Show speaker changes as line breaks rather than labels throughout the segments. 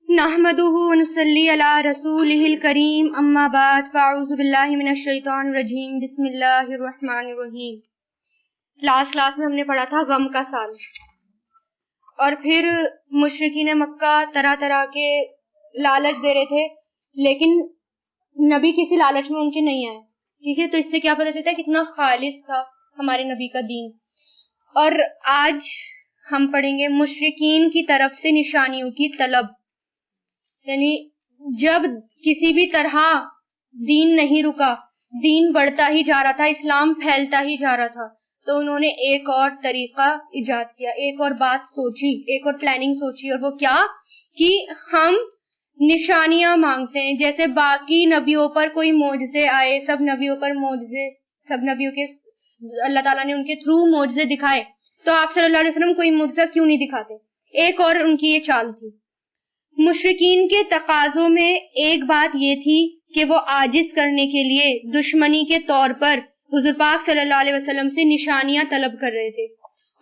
نحمدہ ونصلی علی رسولہ الکریم اما بعد فاعوذ باللہ من الشیطان الرجیم بسم اللہ الرحمن الرحیم۔ لاسٹ کلاس میں ہم نے پڑھا تھا غم کا سال، اور پھر مشرکین مکہ طرح طرح کے لالچ دے رہے تھے، لیکن نبی کسی لالچ میں ان کے نہیں آئے، ٹھیک ہے؟ تو اس سے کیا پتہ چلتا ہے کتنا خالص تھا ہمارے نبی کا دین۔ اور آج ہم پڑھیں گے مشرکین کی طرف سے نشانیوں کی طلب، یعنی جب کسی بھی طرح دین نہیں رکا، دین بڑھتا ہی جا رہا تھا، اسلام پھیلتا ہی جا رہا تھا، تو انہوں نے ایک اور طریقہ ایجاد کیا، ایک اور بات سوچی، ایک اور پلاننگ سوچی، اور وہ کیا کہ ہم نشانیاں مانگتے ہیں۔ جیسے باقی نبیوں پر کوئی معجزے آئے، سب نبیوں پر معجزے، سب نبیوں کے اللہ تعالیٰ نے ان کے تھرو معجزے دکھائے، تو آپ صلی اللہ علیہ وسلم کوئی معجزہ کیوں نہیں دکھاتے؟ ایک اور ان کی یہ چال تھی۔ مشرکین کے تقاضوں میں ایک بات یہ تھی کہ وہ عاجز کرنے کے لیے دشمنی کے طور پر حضور پاک صلی اللہ علیہ وسلم سے نشانیاں طلب کر رہے تھے،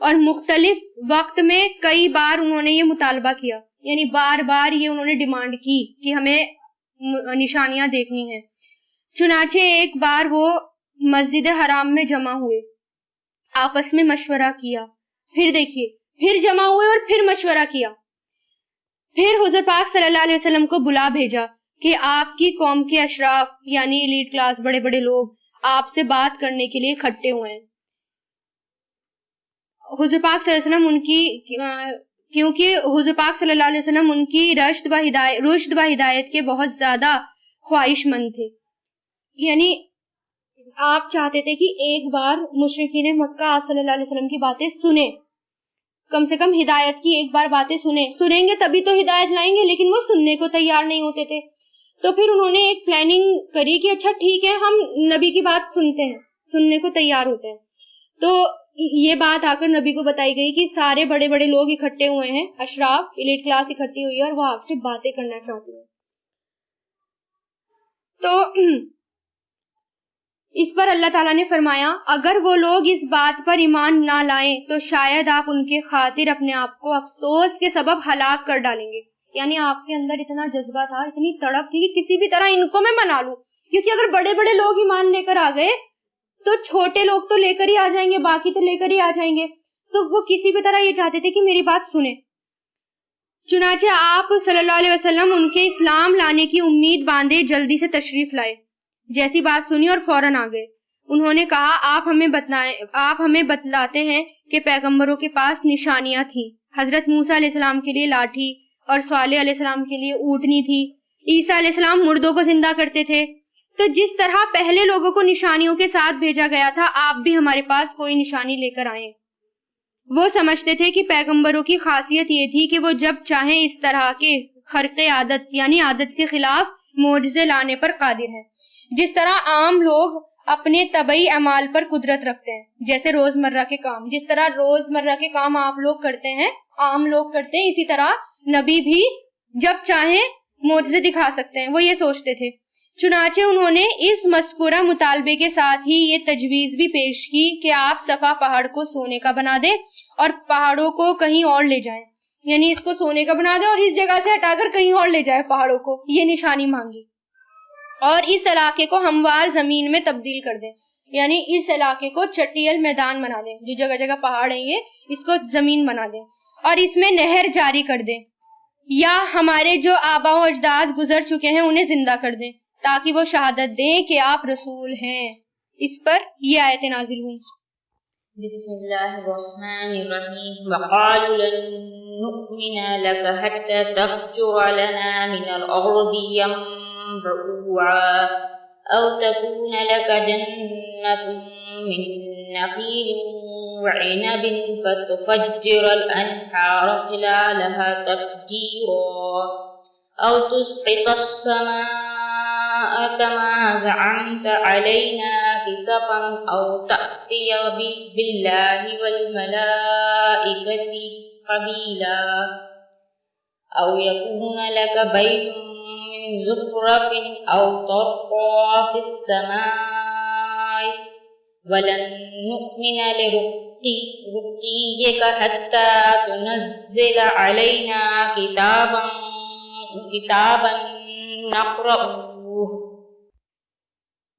اور مختلف وقت میں کئی بار انہوں نے یہ مطالبہ کیا، یعنی بار بار یہ انہوں نے ڈیمانڈ کی کہ ہمیں نشانیاں دیکھنی ہیں۔ چنانچہ ایک بار وہ مسجد حرام میں جمع ہوئے، آپس میں مشورہ کیا، پھر دیکھیے پھر جمع ہوئے اور پھر مشورہ کیا، پھر حضور پاک صلی اللہ علیہ وسلم کو بلا بھیجا کہ آپ کی قوم کے اشراف یعنی ایلیٹ کلاس، بڑے بڑے لوگ آپ سے بات کرنے کے لیے اکٹھے ہوئے ہیں۔ حضور پاک صلی اللہ علیہ وسلم کیونکہ حضور پاک صلی اللہ علیہ وسلم ان کی رشد و ہدایت کے بہت زیادہ خواہش مند تھے، یعنی آپ چاہتے تھے کہ ایک بار مشرکین مکہ آپ صلی اللہ علیہ وسلم کی باتیں سنیں، کم سے کم ہدایت کی ایک بار باتیں سنیں گے تبھی تو ہدایت لائیں گے، لیکن وہ سننے کو تیار نہیں ہوتے تھے۔ تو پھر انہوں نے ایک پلاننگ کری کہ اچھا ٹھیک ہے، ہم نبی کی بات سنتے ہیں، سننے کو تیار ہوتے ہیں۔ تو یہ بات آ کر نبی کو بتائی گئی کہ سارے بڑے بڑے لوگ اکٹھے ہوئے ہیں، اشراف ایلیٹ کلاس اکٹھی ہوئی ہے، اور وہ آپ سے باتیں کرنا چاہتی ہیں۔ تو اس پر اللہ تعالیٰ نے فرمایا اگر وہ لوگ اس بات پر ایمان نہ لائیں تو شاید آپ ان کے خاطر اپنے آپ کو افسوس کے سبب ہلاک کر ڈالیں گے۔ یعنی آپ کے اندر اتنا جذبہ تھا، اتنی تڑپ تھی کہ کسی بھی طرح ان کو میں منا لوں، کیونکہ اگر بڑے بڑے لوگ ایمان لے کر آ گئے تو چھوٹے لوگ تو لے کر ہی آ جائیں گے، باقی تو لے کر ہی آ جائیں گے، تو وہ کسی بھی طرح یہ چاہتے تھے کہ میری بات سنیں۔ چنانچہ آپ صلی اللہ علیہ وسلم ان کے اسلام لانے کی امید باندھے جلدی سے تشریف لائے، جیسی بات سنی اور فوراً آ گئے۔ انہوں نے کہا آپ ہمیں بتلاتے ہیں کہ پیغمبروں کے پاس نشانیاں تھیں، حضرت موسیٰ علیہ السلام کے لیے لاٹھی اور صالح علیہ السلام کے لیے اونٹنی تھی، عیسیٰ علیہ السلام مردوں کو زندہ کرتے تھے۔ تو جس طرح پہلے لوگوں کو نشانیوں کے ساتھ بھیجا گیا تھا، آپ بھی ہمارے پاس کوئی نشانی لے کر آئیں۔ وہ سمجھتے تھے کہ پیغمبروں کی خاصیت یہ تھی کہ وہ جب چاہیں اس طرح کے خرق عادت یعنی عادت کے خلاف معجزے لانے پر قادر ہیں، جس طرح عام لوگ اپنے طبعی اعمال پر قدرت رکھتے ہیں، جیسے روزمرہ کے کام، جس طرح روزمرہ کے کام آپ لوگ کرتے ہیں، عام لوگ کرتے ہیں، اسی طرح نبی بھی جب چاہیں معجزے دکھا سکتے ہیں، وہ یہ سوچتے تھے۔ چنانچہ انہوں نے اس مذکورہ مطالبے کے ساتھ ہی یہ تجویز بھی پیش کی کہ آپ صفا پہاڑ کو سونے کا بنا دیں اور پہاڑوں کو کہیں اور لے جائیں، یعنی اس کو سونے کا بنا دیں اور اس جگہ سے ہٹا کر کہیں اور لے جائیں پہاڑوں کو، یہ نشانی مانگی، اور اس علاقے کو ہموار زمین میں تبدیل کر دیں، یعنی اس علاقے کو چٹیل میدان بنا دیں، جو جگہ جگہ پہاڑ ہیں یہ اس کو زمین بنا دیں، اور اس میں نہر جاری کر دیں، یا ہمارے جو آبا و اجداد گزر چکے ہیں انہیں زندہ کر دیں تاکہ وہ شہادت دیں کہ آپ رسول ہیں۔ اس پر یہ آیتیں نازل ہوئی۔
بسم اللہ الرحمن الرحیم وقالوا لن نؤمن لك حتى تفجر لنا من الأرض ينبوعا أو تكون لك جنة من نخيل وعنب فتفجر الأنهار خلالها تفجيرا أو تسقط السماء كما زعمت علينا كسفا أو تأتي بالله والملائكة قبيلا أو يكون لك بيت من زخرف أو ترقى في السماء ولن نؤمن لرقيك حتى تنزل علينا كتابا كتابا نقرأه.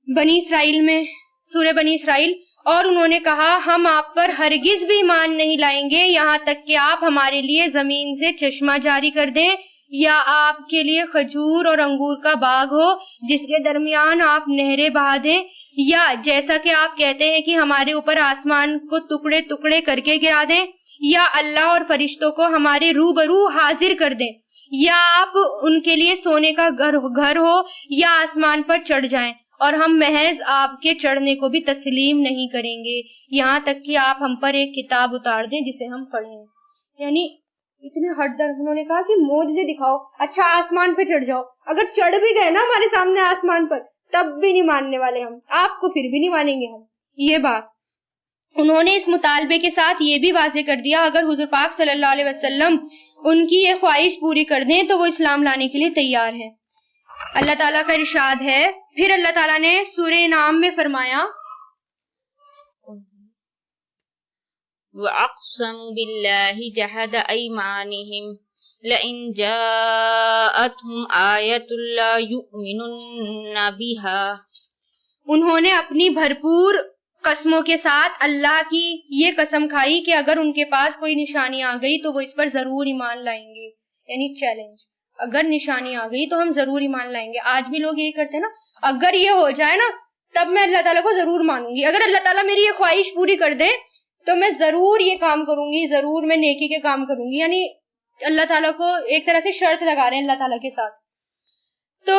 بنی اسرائیل میں سورہ بنی اسرائیل، اور انہوں نے کہا ہم آپ پر ہرگز بھی ایمان نہیں لائیں گے یہاں تک کہ آپ ہمارے لیے زمین سے چشمہ جاری کر دیں، یا آپ کے لیے کھجور اور انگور کا باغ ہو جس کے درمیان آپ نہریں بہا دیں، یا جیسا کہ آپ کہتے ہیں کہ ہمارے اوپر آسمان کو ٹکڑے ٹکڑے کر کے گرا دیں، یا اللہ اور فرشتوں کو ہمارے روبرو حاضر کر دیں، یا آپ ان کے لیے سونے کا گھر ہو یا آسمان پر چڑھ جائیں، اور ہم محض آپ کے چڑھنے کو بھی تسلیم نہیں کریں گے یہاں تک کہ آپ ہم پر ایک کتاب اتار دیں جسے ہم پڑھیں۔ یعنی اتنے ہٹ در انہوں نے کہا کہ معجزے دکھاؤ، اچھا آسمان پہ چڑھ جاؤ، اگر چڑھ بھی گئے نا ہمارے سامنے آسمان پر تب بھی نہیں ماننے والے ہم، آپ کو پھر بھی نہیں مانیں گے ہم۔ یہ بات انہوں نے اس مطالبے کے ساتھ یہ بھی واضح کر دیا اگر حضور پاک صلی اللہ علیہ وسلم ان کی یہ خواہش پوری کر دیں تو وہ اسلام لانے کے لیے تیار ہیں۔ اللہ تعالیٰ کا ارشاد ہے، پھر اللہ تعالیٰ نے سورہ انعام میں فرمایا
وَأَقْسَمُوا بِاللَّهِ جَهْدَ أَيْمَانِهِمْ لَئِنْ جَاءَتْهُمْ آيَةٌ لَا يُؤْمِنُنَّ بِهَا۔
انہوں نے اپنی بھرپور قسموں کے ساتھ اللہ کی یہ قسم کھائی کہ اگر ان کے پاس کوئی نشانی آ گئی تو وہ اس پر ضرور ایمان لائیں گے، یعنی چیلنج، اگر نشانی آ گئی تو ہم ضرور ایمان لائیں گے۔ آج بھی لوگ یہی کرتے ہیں نا، اگر یہ ہو جائے نا تب میں اللہ تعالیٰ کو ضرور مانوں گی، اگر اللہ تعالیٰ میری یہ خواہش پوری کر دے تو میں ضرور یہ کام کروں گی، ضرور میں نیکی کے کام کروں گی۔ یعنی اللہ تعالیٰ کو ایک طرح سے شرط لگا رہے ہیں اللہ تعالیٰ کے ساتھ۔ تو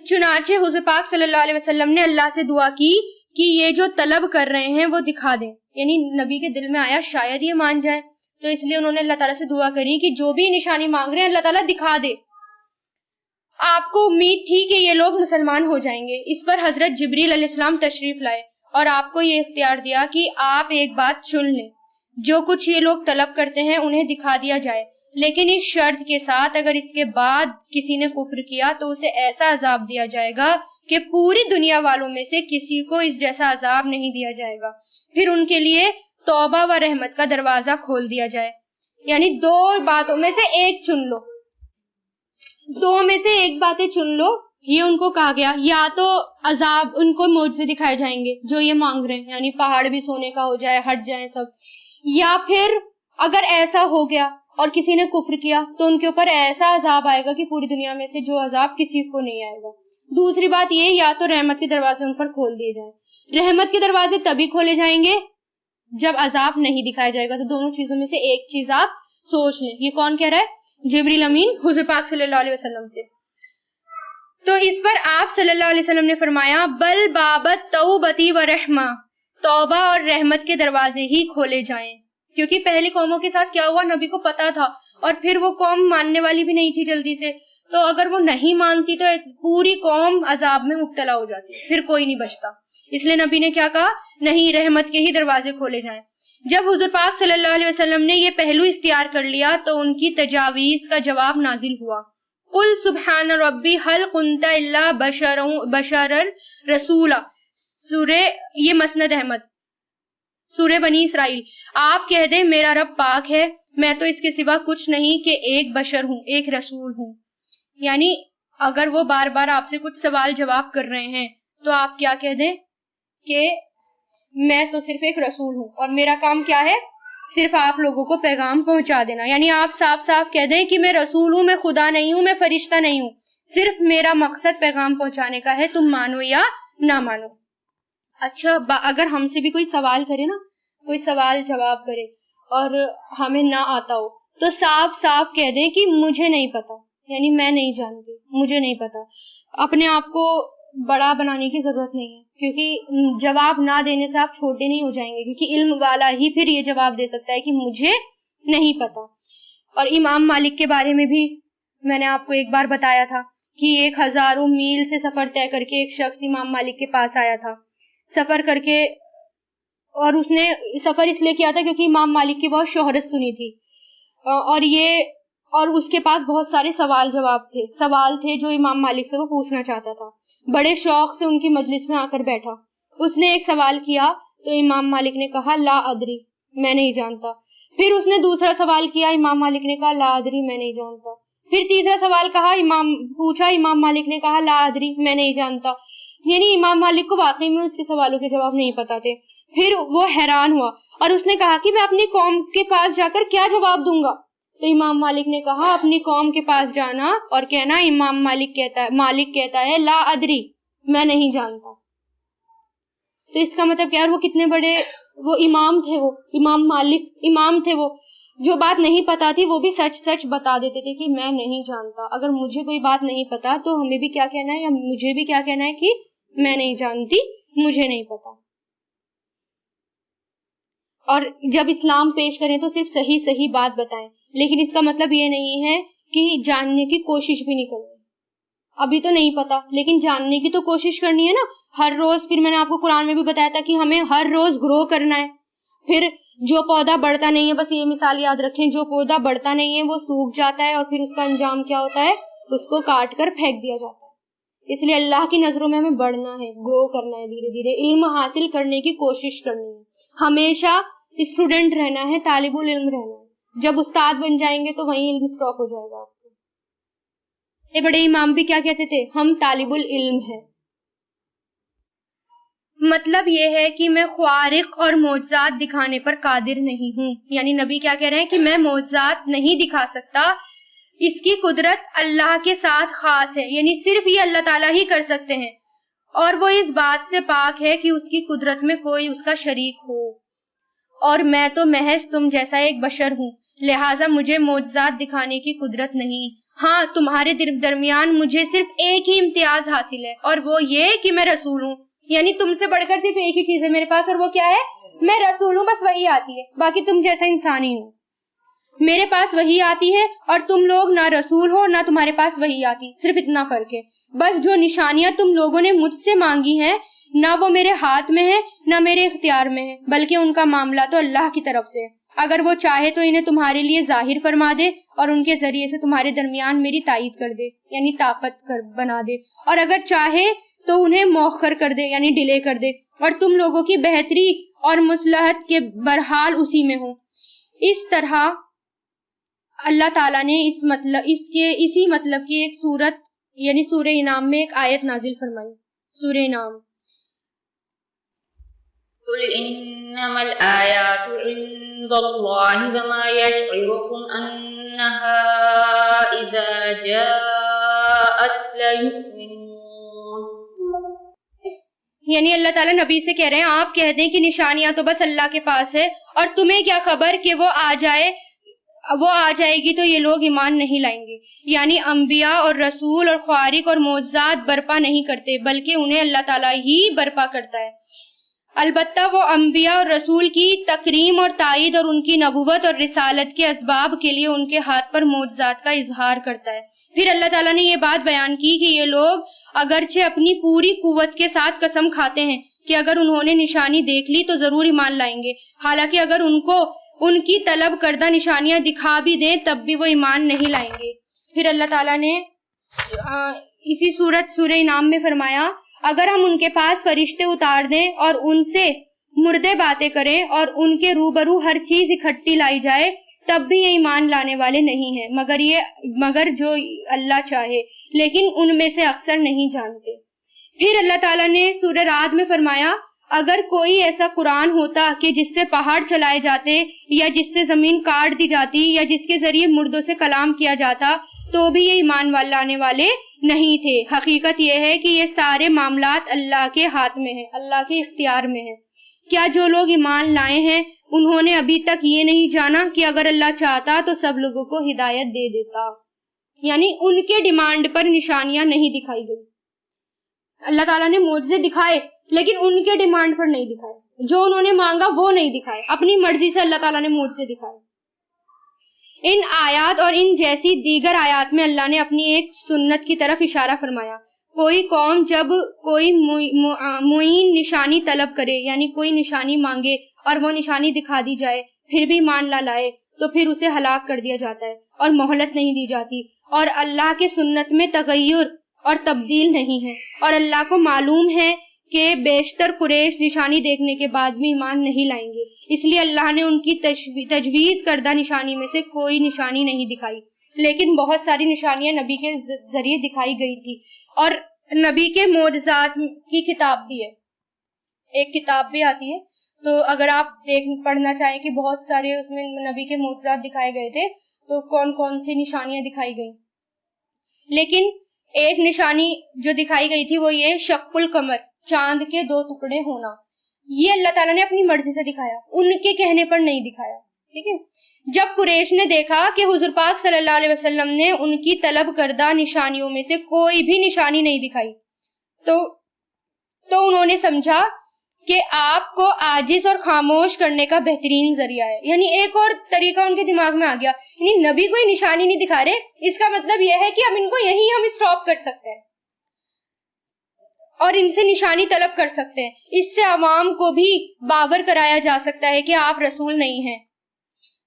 چنانچہ حضور پاک صلی اللہ علیہ وسلم نے اللہ سے دعا کی کہ یہ جو طلب کر رہے ہیں وہ دکھا دیں، یعنی نبی کے دل میں آیا شاید یہ مان جائے، تو اس لیے انہوں نے اللہ تعالیٰ سے دعا کری کہ جو بھی نشانی مانگ رہے ہیں اللہ تعالیٰ دکھا دے۔ آپ کو امید تھی کہ یہ لوگ مسلمان ہو جائیں گے، اس پر حضرت جبریل علیہ السلام تشریف لائے اور آپ کو یہ اختیار دیا کہ آپ ایک بات چن لیں، جو کچھ یہ لوگ طلب کرتے ہیں انہیں دکھا دیا جائے، لیکن اس شرط کے ساتھ اگر اس کے بعد کسی نے کفر کیا تو اسے ایسا عذاب دیا جائے گا کہ پوری دنیا والوں میں سے کسی کو اس جیسا عذاب نہیں دیا جائے گا، پھر ان کے لیے توبہ و رحمت کا دروازہ کھول دیا جائے۔ یعنی دو باتوں میں سے ایک چن لو، دو میں سے ایک باتیں چن لو، یہ ان کو کہا گیا، یا تو عذاب ان کو معجزے دکھائے جائیں گے جو یہ مانگ رہے ہیں، یعنی پہاڑ بھی سونے کا ہو جائے، ہٹ جائیں سب، یا پھر اگر ایسا ہو گیا اور کسی نے کفر کیا تو ان کے اوپر ایسا عذاب آئے گا کہ پوری دنیا میں سے جو عذاب کسی کو نہیں آئے گا۔ دوسری بات یہ، یا تو رحمت کے دروازے ان پر کھول دیے جائیں۔ رحمت کے دروازے تبھی کھولے جائیں گے جب عذاب نہیں دکھایا جائے گا، تو دونوں چیزوں میں سے ایک چیز آپ سوچ لیں۔ یہ کون کہہ رہا ہے؟ جبریل امین حضور پاک صلی اللہ علیہ وسلم سے۔ تو اس پر آپ صلی اللہ علیہ وسلم نے فرمایا بل بابت توبتی و رحمہ، توبہ اور رحمت کے دروازے ہی کھولے جائیں، کیونکہ پہلی قوموں کے ساتھ کیا ہوا نبی کو پتا تھا، اور پھر وہ قوم ماننے والی بھی نہیں تھی جلدی سے، تو اگر وہ نہیں مانتی تو پوری قوم عذاب میں مبتلا ہو جاتی، پھر کوئی نہیں بچتا۔ اس لیے نبی نے کیا کہا؟ نہیں، رحمت کے ہی دروازے کھولے جائیں۔ جب حضور پاک صلی اللہ علیہ وسلم نے یہ پہلو اختیار کر لیا تو ان کی تجاویز کا جواب نازل ہوا، قل سبحان ربی هل كنت الا بشرا رسولا، سورہ یہ مسند احمد، سورہ بنی اسرائیل، آپ کہہ دیں میرا رب پاک ہے، میں تو اس کے سوا کچھ نہیں کہ ایک بشر ہوں، ایک رسول ہوں۔ یعنی اگر وہ بار بار آپ سے کچھ سوال جواب کر رہے ہیں تو آپ کیا کہہ دیں کہ میں تو صرف ایک رسول ہوں اور میرا کام کیا ہے؟ صرف آپ لوگوں کو پیغام پہنچا دینا۔ یعنی آپ صاف صاف کہہ دیں کہ میں رسول ہوں، میں خدا نہیں ہوں، میں فرشتہ نہیں ہوں، صرف میرا مقصد پیغام پہنچانے کا ہے، تم مانو یا نہ مانو۔ اچھا، اگر ہم سے بھی کوئی سوال کرے نا، کوئی سوال جواب کرے اور ہمیں نہ آتا ہو تو صاف صاف کہہ دیں کہ مجھے نہیں پتا، یعنی میں نہیں جانتی، مجھے نہیں پتا۔ اپنے آپ کو بڑا بنانے کی ضرورت نہیں ہے، کیونکہ جواب نہ دینے سے آپ چھوٹے نہیں ہو جائیں گے، کیونکہ علم والا ہی پھر یہ جواب دے سکتا ہے کہ مجھے نہیں پتا۔ اور امام مالک کے بارے میں بھی میں نے آپ کو ایک بار بتایا تھا کہ 1000 میل سے سفر طے کر کے ایک شخص امام مالک کے پاس آیا تھا، سفر کر کے، اور اس نے سفر اس لیے کیا تھا کیونکہ امام مالک کی بہت شہرت سنی تھی، اور اس کے پاس بہت سارے سوال تھے جو امام مالک سے وہ پوچھنا چاہتا تھا۔ بڑے شوق سے ان کی مجلس میں آ کر بیٹھا، اس نے ایک سوال کیا تو امام مالک نے کہا لا ادری، میں نہیں جانتا۔ پھر اس نے دوسرا سوال کیا، امام مالک نے کہا لا ادری، میں نہیں جانتا۔ پھر تیسرا سوال پوچھا امام مالک نے کہا لا ادری، میں نہیں جانتا، یعنی امام مالک کو واقعی میں اس کے سوالوں کے جواب نہیں پتا تھے۔ پھر وہ حیران ہوا اور اس نے کہا کہ میں اپنی قوم کے پاس جا کر کیا جواب دوں گا؟ تو امام مالک نے کہا اپنی قوم کے پاس جانا اور کہنا امام مالک کہتا ہے لا ادری، میں نہیں جانتا۔ تو اس کا مطلب کیا؟ وہ کتنے بڑے وہ امام تھے، وہ امام مالک امام تھے، وہ جو بات نہیں پتا تھی وہ بھی سچ سچ بتا دیتے تھے کہ میں نہیں جانتا۔ اگر مجھے کوئی بات نہیں پتا تو ہمیں بھی کیا کہنا ہے، یا مجھے بھی کیا کہنا ہے کہ میں نہیں جانتی، مجھے نہیں پتا۔ اور جب اسلام پیش کریں تو صرف صحیح بات بتائیں، لیکن اس کا مطلب یہ نہیں ہے کہ جاننے کی کوشش بھی نہیں کرنی۔ ابھی تو نہیں پتا لیکن جاننے کی تو کوشش کرنی ہے نا ہر روز۔ پھر میں نے آپ کو قرآن میں بھی بتایا تھا کہ ہمیں ہر روز گرو کرنا ہے۔ پھر جو پودا بڑھتا نہیں ہے، بس یہ مثال یاد رکھیں، جو پودا بڑھتا نہیں ہے وہ سوکھ جاتا ہے اور پھر اس کا انجام کیا ہوتا ہے؟ اس کو کاٹ کر پھینک دیا جاتا ہے۔ اس لیے اللہ کی نظروں میں ہمیں بڑھنا ہے، گرو کرنا ہے، دھیرے دھیرے علم حاصل کرنے کی کوشش کرنی ہے، ہمیشہ اسٹوڈنٹ رہنا ہے، طالب العلم رہنا ہے۔ جب استاد بن جائیں گے تو وہیں علم اسٹاپ ہو جائے گا آپ کو۔ یہ بڑے امام بھی کیا کہتے تھے؟ ہم طالب العلم ہیں۔ مطلب یہ ہے کہ میں خوارق اور معجزات دکھانے پر قادر نہیں ہوں، یعنی نبی کیا کہہ رہے ہیں کہ میں معجزات نہیں دکھا سکتا، اس کی قدرت اللہ کے ساتھ خاص ہے، یعنی صرف یہ اللہ تعالیٰ ہی کر سکتے ہیں، اور وہ اس بات سے پاک ہے کہ اس کی قدرت میں کوئی اس کا شریک ہو، اور میں تو محض تم جیسا ایک بشر ہوں، لہٰذا مجھے معجزات دکھانے کی قدرت نہیں۔ ہاں، تمہارے درمیان مجھے صرف ایک ہی امتیاز حاصل ہے، اور وہ یہ کہ میں رسول ہوں، یعنی تم سے بڑھ کر صرف ایک ہی چیز ہے میرے پاس، اور وہ کیا ہے؟ میں رسول ہوں، بس وہی آتی ہے، باقی تم جیسا انسان ہی ہوں۔ میرے پاس وہی آتی ہے اور تم لوگ نہ رسول ہو نہ تمہارے پاس وہی آتی، صرف اتنا فرق ہے۔ بس جو نشانیاں تم لوگوں نے مجھ سے مانگی ہیں نہ وہ میرے ہاتھ میں ہے نہ میرے اختیار میں ہے، بلکہ ان کا معاملہ تو اللہ کی طرف سے ہے۔ اگر وہ چاہے تو انہیں تمہارے لیے ظاہر فرما دے اور ان کے ذریعے سے تمہارے درمیان میری تائید کر دے، یعنی طاقت بنا دے، اور اگر چاہے تو انہیں مؤخر کر دے، یعنی ڈیلے کر دے، اور تم لوگوں کی بہتری اور مصلحت کے برحال اسی میں ہو۔ اس طرح اللہ تعالیٰ نے اسی مطلب کی ایک صورت یعنی سورہ انعام میں ایک آیت نازل فرمائی۔ سورہ انعام
قل انما الآیات عند اللہ وما یشعرکم انہا اذا جاءت لیؤمنون،
یعنی اللہ تعالیٰ نبی سے کہہ رہے ہیں آپ کہہ دیں کہ نشانیاں تو بس اللہ کے پاس ہے، اور تمہیں کیا خبر کہ وہ آ جائے گی تو یہ لوگ ایمان نہیں لائیں گے۔ یعنی انبیاء اور رسول اور خوارق اور معجزات برپا نہیں کرتے، بلکہ انہیں اللہ تعالیٰ ہی برپا کرتا ہے۔ البتہ وہ انبیاء اور رسول کی تکریم اور تائید اور ان کی نبوت اور رسالت کے اسباب کے لیے ان کے ہاتھ پر معجزات کا اظہار کرتا ہے۔ پھر اللہ تعالیٰ نے یہ بات بیان کی کہ یہ لوگ اگرچہ اپنی پوری قوت کے ساتھ قسم کھاتے ہیں کہ اگر انہوں نے نشانی دیکھ لی تو ضرور ایمان لائیں گے، حالانکہ اگر ان کو ان کی طلب کردہ نشانیاں دکھا بھی دیں تب بھی وہ ایمان نہیں لائیں گے۔ پھر اللہ تعالیٰ نے اسی سورہ انعام میں فرمایا اگر ہم ان کے پاس فرشتے اتار دیں اور ان سے مردے باتیں کریں اور ان کے روبرو ہر چیز اکٹھی لائی جائے تب بھی یہ ایمان لانے والے نہیں ہیں مگر جو اللہ چاہے، لیکن ان میں سے اکثر نہیں جانتے۔ پھر اللہ تعالیٰ نے سورہ رعد میں فرمایا اگر کوئی ایسا قرآن ہوتا کہ جس سے پہاڑ چلائے جاتے یا جس سے زمین کاٹ دی جاتی یا جس کے ذریعے مردوں سے کلام کیا جاتا تو بھی یہ ایمان لانے والے نہیں تھے۔ حقیقت یہ ہے کہ یہ سارے معاملات اللہ کے ہاتھ میں ہیں، اللہ کے اختیار میں ہیں۔ کیا جو لوگ ایمان لائے ہیں انہوں نے ابھی تک یہ نہیں جانا کہ اگر اللہ چاہتا تو سب لوگوں کو ہدایت دے دیتا؟ یعنی ان کے ڈیمانڈ پر نشانیاں نہیں دکھائی گئی۔ اللہ تعالیٰ نے معجزے دکھائے لیکن ان کے ڈیمانڈ پر نہیں دکھائے، جو انہوں نے مانگا وہ نہیں دکھائے، اپنی مرضی سے اللہ تعالیٰ نے معجزے دکھائے۔ ان آیات اور ان جیسی دیگر آیات میں اللہ نے اپنی ایک سنت کی طرف اشارہ فرمایا۔ کوئی قوم جب کوئی معین نشانی طلب کرے یعنی کوئی نشانی مانگے اور وہ نشانی دکھا دی جائے پھر بھی ایمان نہ لائے تو پھر اسے ہلاک کر دیا جاتا ہے اور مہلت نہیں دی جاتی، اور اللہ کے سنت میں تغیر اور تبدیل نہیں ہے، اور اللہ کو معلوم ہے کہ بیشتر قریش نشانی دیکھنے کے بعد بھی ایمان نہیں لائیں گے، اس لیے اللہ نے ان کی تجوید کردہ نشانی میں سے کوئی نشانی نہیں دکھائی لیکن بہت ساری نشانیاں نبی کے ذریعے دکھائی گئی تھی، اور نبی کے معجزات کی کتاب بھی ہے، ایک کتاب بھی آتی ہے، تو اگر آپ پڑھنا چاہیں کہ بہت سارے اس میں نبی کے معجزات دکھائے گئے تھے تو کون کون سی نشانیاں دکھائی گئی. لیکن ایک نشانی جو دکھائی گئی تھی وہ یہ شق القمر، چاند کے 2 ٹکڑے ہونا. یہ اللہ تعالیٰ نے اپنی مرضی سے دکھایا، ان کے کہنے پر نہیں دکھایا. ٹھیک ہے. جب قریش نے دیکھا کہ حضور پاک صلی اللہ علیہ وسلم نے ان کی طلب کردہ نشانیوں میں سے کوئی بھی نشانی نہیں دکھائی تو انہوں نے سمجھا کہ آپ کو عاجز اور خاموش کرنے کا بہترین ذریعہ ہے. یعنی ایک اور طریقہ ان کے دماغ میں آ گیا، یعنی نبی کوئی نشانی نہیں دکھا رہے، اس کا مطلب یہ ہے کہ اب ان کو یہی ہم اسٹاپ کر سکتے ہیں اور ان سے نشانی طلب کر سکتے ہیں. اس سے عوام کو بھی باور کرایا جا سکتا ہے کہ آپ رسول نہیں ہیں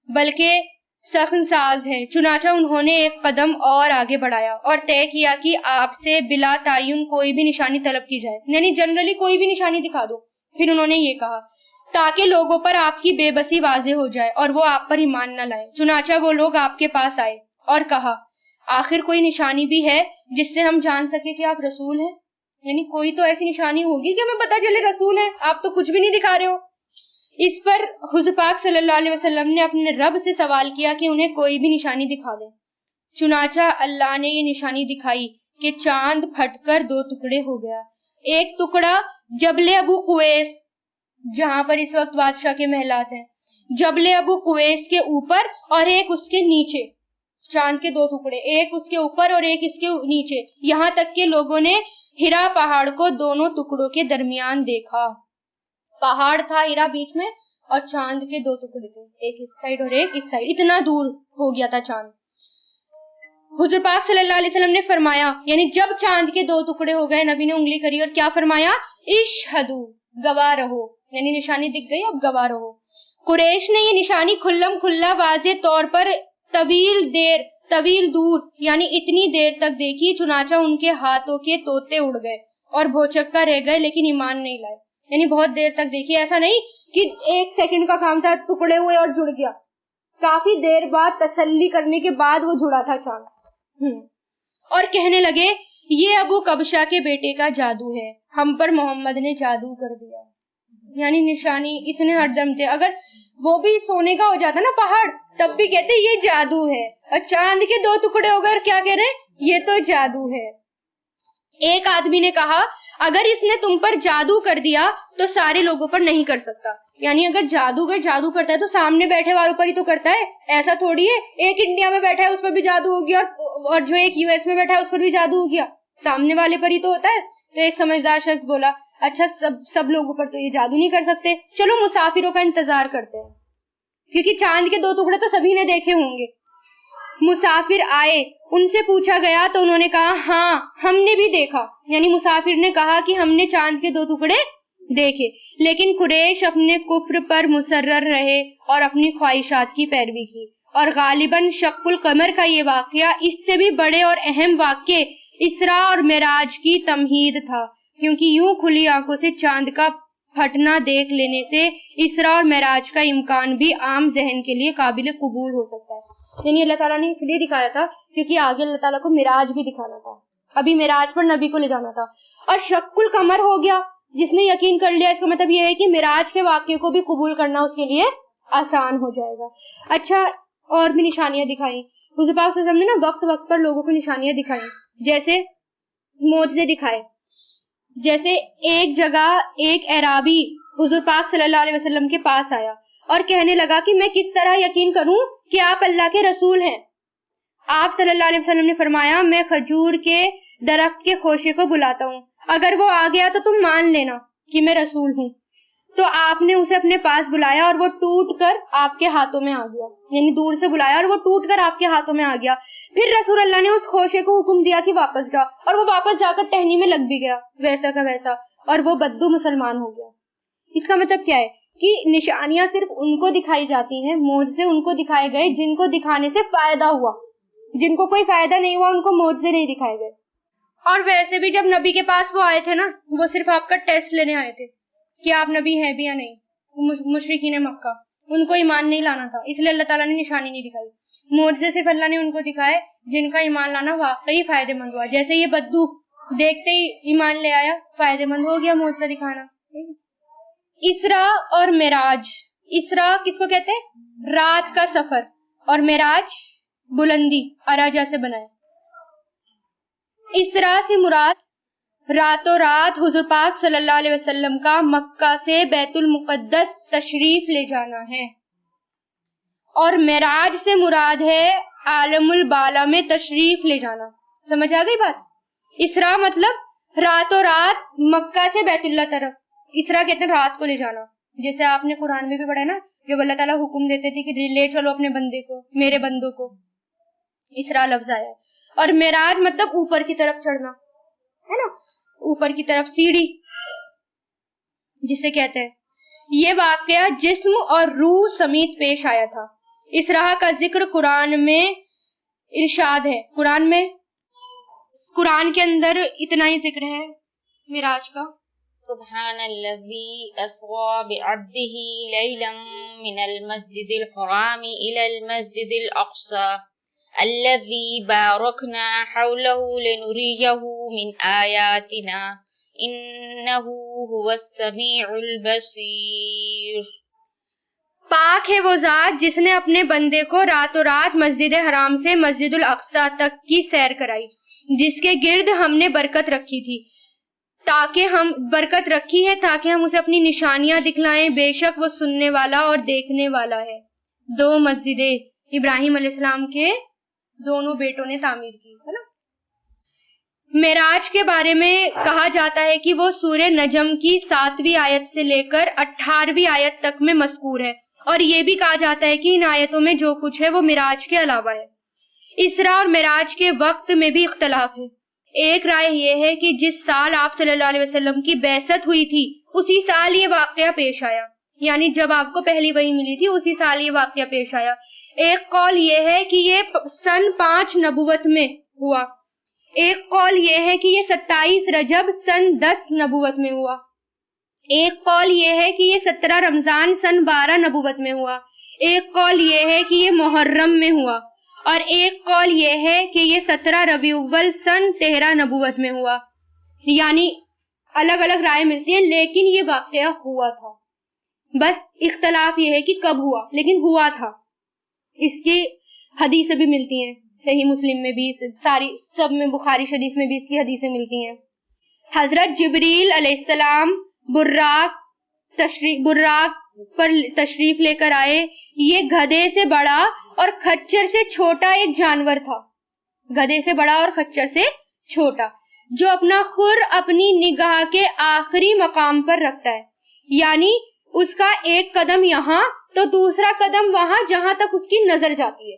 بلکہ سخن ساز ہیں. چنانچہ انہوں نے ایک قدم اور آگے بڑھایا اور طے کیا کہ آپ سے بلا تعین کوئی بھی نشانی طلب کی جائے، یعنی جنرلی کوئی بھی نشانی دکھا دو. پھر انہوں نے یہ کہا تاکہ لوگوں پر آپ کی بے بسی واضح ہو جائے اور وہ آپ پر ایمان نہ لائیں. چنانچہ وہ لوگ آپ کے پاس آئے اور کہا آخر کوئی نشانی بھی ہے جس سے ہم جان سکے کہ آپ رسول ہیں؟ یعنی کوئی تو ایسی نشانی ہوگی کہ ہمیں پتہ چلے رسول ہیں، آپ تو کچھ بھی نہیں دکھا رہے ہو. اس پر حضور پاک صلی اللہ علیہ وسلم نے اپنے رب سے سوال کیا کہ انہیں کوئی بھی نشانی دکھا دیں. چنانچہ اللہ نے یہ نشانی دکھائی کہ چاند پھٹ کر 2 ٹکڑے ہو گیا. ایک ٹکڑا جبل ابو قویس، جہاں پر اس وقت بادشاہ کے محلات ہیں، جبل ابو قویس کے اوپر اور ایک اس کے نیچے. چاند کے 2 ٹکڑے، ایک اس کے اوپر اور ایک اس کے نیچے، یہاں تک کہ لوگوں نے ہرا پہاڑ کو دونوں ٹکڑوں کے درمیان دیکھا. پہاڑ تھا ہرا بیچ میں اور چاند کے 2 ٹکڑے تھے، ایک اس سائڈ اور ایک اس سائڈ، اتنا دور ہو گیا تھا چاند. حضور پاک صلی اللہ علیہ وسلم نے فرمایا، یعنی جب چاند کے 2 ٹکڑے ہو گئے، نبی نے انگلی کری اور کیا فرمایا؟ اشہدو، گواہ رہو، یعنی نشانی دکھ گئی، اب گواہ رہو. قریش نے یہ نشانی کھلم کھلا واضح طور پر طویل دور یعنی اتنی دیر تک دیکھی، چنانچہ ان کے ہاتھوں کے طوطے اڑ گئے اور بھوچکا رہ گئے لیکن ایمان نہیں لائے. یعنی بہت دیر تک دیکھی، ایسا نہیں کہ 1 سیکنڈ کا کام تھا، ٹکڑے ہوئے اور جڑ گیا. کافی دیر بعد تسلی کرنے کے بعد وہ جڑا تھا چاند. اور کہنے لگے یہ ابو کبشہ کے بیٹے کا جادو ہے، ہم پر محمد نے جادو کر دیا. یعنی نشانی اتنے ہردم تھے، اگر وہ بھی سونے کا ہو جاتا نا پہاڑ تب بھی کہتے یہ جادو ہے، اور چاند کے 2 ٹکڑے ہو گئے اور کیا کہہ رہے یہ تو جادو ہے. ایک آدمی نے کہا اگر اس نے تم پر جادو کر دیا تو سارے لوگوں پر نہیں کر سکتا. یعنی اگر جادوگر جادو کرتا ہے تو سامنے بیٹھے والوں پر ہی تو کرتا ہے، ایسا تھوڑی ہے ایک انڈیا میں بیٹھا ہے اس پر بھی جادو ہو گیا اور جو ایک US میں بیٹھا ہے اس پر بھی جادو ہو گیا، سامنے والے پر ہی تو ہوتا ہے. تو ایک سمجھدار شخص بولا اچھا سب لوگوں پر تو یہ جادو نہیں کر سکتے، چلو مسافروں کا انتظار کرتے ہیں، کیونکہ چاند کے 2 ٹکڑے تو سبھی نے دیکھے ہوں گے. مسافر آئے، ان سے پوچھا گیا تو انہوں نے کہا ہاں ہم نے بھی دیکھا. یعنی مسافر نے کہا کہ ہم نے چاند کے 2 ٹکڑے دیکھے. لیکن قریش اپنے کفر پر مصرر رہے اور اپنی خواہشات کی پیروی کی، اور غالباً شق القمر کا یہ واقعہ اس سے بھی بڑے اور اہم واقعے اسراء اور معراج کی تمہید تھا، کیونکہ یوں کھلی آنکھوں سے چاند کا پھٹنا دیکھ لینے سے اسراء اور معراج کا امکان بھی عام ذہن کے لیے قابل قبول ہو سکتا ہے. یعنی اللہ تعالیٰ نے اس لیے دکھایا تھا کیونکہ آگے اللہ تعالیٰ کو معراج بھی دکھانا تھا، ابھی معراج پر نبی کو لے جانا تھا. اور شق القمر ہو گیا، جس نے یقین کر لیا اس کا مطلب یہ ہے کہ معراج کے واقعے کو بھی قبول کرنا اس کے لیے آسان ہو جائے گا. اچھا اور بھی نشانیاں دکھائیں حضور پاک صلی اللہ علیہ وسلم نے نا، وقت وقت پر لوگوں کو نشانیاں دکھائیں، جیسے معجزے دکھائے. جیسے ایک جگہ ایک اعرابی حضور پاک صلی اللہ علیہ وسلم کے پاس آیا اور کہنے لگا کہ میں کس طرح یقین کروں کہ آپ اللہ کے رسول ہیں. آپ صلی اللہ علیہ وسلم نے فرمایا میں کھجور کے درخت کے خوشے کو بلاتا ہوں، اگر وہ آ گیا تو تم مان لینا کہ میں رسول ہوں. تو آپ نے اسے اپنے پاس بلایا اور وہ ٹوٹ کر آپ کے ہاتھوں میں آ گیا، یعنی دور سے بلایا اور وہ ٹوٹ کر آپ کے ہاتھوں میں آ گیا. پھر رسول اللہ نے اس خوشے کو حکم دیا کہ واپس جا، اور وہ واپس جا کر ٹہنی میں لگ بھی گیا ویسا کا ویسا، اور وہ بدو مسلمان ہو گیا. اس کا مطلب کیا ہے کہ نشانیاں صرف ان کو دکھائی جاتی ہیں، معجزے ان کو دکھائے گئے جن کو دکھانے سے فائدہ ہوا، جن کو کوئی فائدہ نہیں ہوا ان کو معجزے نہیں دکھائے گئے. اور ویسے بھی جب نبی کے پاس وہ آئے تھے نا، وہ صرف آپ کا ٹیسٹ لینے آئے تھے کہ آپ نبی ہیں بھی یا نہیں. مشرکین مکہ ان کو ایمان نہیں لانا تھا، اس لیے اللہ تعالیٰ نے نشانی نہیں دکھائی. معجزے صرف اللہ نے ان کو دکھائے جن کا ایمان لانا واقعی فائدے مند ہوا. جیسے یہ بدو دیکھتے ہی ایمان لے آیا, فائدے مند ہو گیا معجزہ دکھانا. اسراء اور معراج. اسراء کس کو کہتے ہیں؟ رات کا سفر. اور معراج بلندی, اراجا سے بنا ہے. اسراء سے مراد راتوں رات حضور پاک صلی اللہ علیہ وسلم کا مکہ سے بیت المقدس تشریف لے جانا ہے. اور معراج سے مراد ہے عالم البالا میں تشریف لے جانا. سمجھ آ گئی بات؟ اسراء مطلب راتوں رات مکہ سے بیت اللہ طرف. اسراء کہتے ہیں رات کو لے جانا. جیسے آپ نے قرآن میں بھی پڑھا نا, جب اللہ تعالیٰ حکم دیتے تھے کہ لے چلو اپنے بندے کو, میرے بندوں کو, اسراء لفظ آیا ہے. اور معراج مطلب اوپر کی طرف چڑھنا ہے نا, اوپر کی طرف سیڑھی جسے کہتے ہیں. یہ واقعہ جسم اور روح سمیت پیش آیا تھا. اسراء کا ذکر قرآن میں ارشاد ہے. قرآن کے اندر اتنا ہی ذکر ہے معراج کا.
سبحان الذي أسرى بعبده ليلا من المسجد الحرام إلى المسجد الأقصى الذي باركنا حوله لنريه من آياتنا إنه هو السميع البصير.
پاک ہے وہ ذات جس نے اپنے بندے کو راتوں رات مسجد حرام سے مسجد الاقصی تک کی سیر کرائی, جس کے گرد ہم نے برکت رکھی ہے تاکہ ہم اسے اپنی نشانیاں دکھلائیں. بے شک وہ سننے والا اور دیکھنے والا ہے. 2 مسجدیں ابراہیم علیہ السلام کے دونوں بیٹوں نے تعمیر کی ہے نا. معراج کے بارے میں کہا جاتا ہے کہ وہ سورہ نجم کی 7ویں آیت سے لے کر 18ویں آیت تک میں مذکور ہے. اور یہ بھی کہا جاتا ہے کہ ان آیتوں میں جو کچھ ہے وہ معراج کے علاوہ ہے. اسراء اور معراج کے وقت میں بھی اختلاف ہے. ایک رائے یہ ہے کہ جس سال آپ صلی اللہ علیہ وسلم کی بعثت ہوئی تھی اسی سال یہ واقعہ پیش آیا, یعنی جب آپ کو پہلی وحی ملی تھی اسی سال یہ واقعہ پیش آیا. ایک قول یہ ہے کہ یہ سن 5 نبوت میں ہوا. ایک قول یہ ہے کہ یہ 27 رجب سن 10 نبوت میں ہوا. ایک قول یہ ہے کہ یہ 17 رمضان سن 12 نبوت میں ہوا. ایک قول یہ ہے کہ یہ محرم میں ہوا. اور ایک قول یہ ہے کہ یہ 17 ربیع الاول سن 13 نبوت میں ہوا. یعنی الگ الگ رائے ملتی ہیں, لیکن یہ واقعہ ہوا تھا. بس اختلاف یہ ہے کہ کب ہوا, لیکن ہوا تھا. اس کی حدیثیں بھی ملتی ہیں, صحیح مسلم میں بھی, سب میں, بخاری شریف میں بھی اس کی حدیثیں ملتی ہیں. حضرت جبریل علیہ السلام براق پر تشریف لے کر آئے. یہ گدھے سے بڑا اور خچر سے چھوٹا ایک جانور تھا. گدھے سے بڑا اور خچر سے چھوٹا, جو اپنا خر اپنی نگاہ کے آخری مقام پر رکھتا ہے. یعنی اس کا ایک قدم یہاں تو دوسرا قدم وہاں جہاں تک اس کی نظر جاتی ہے.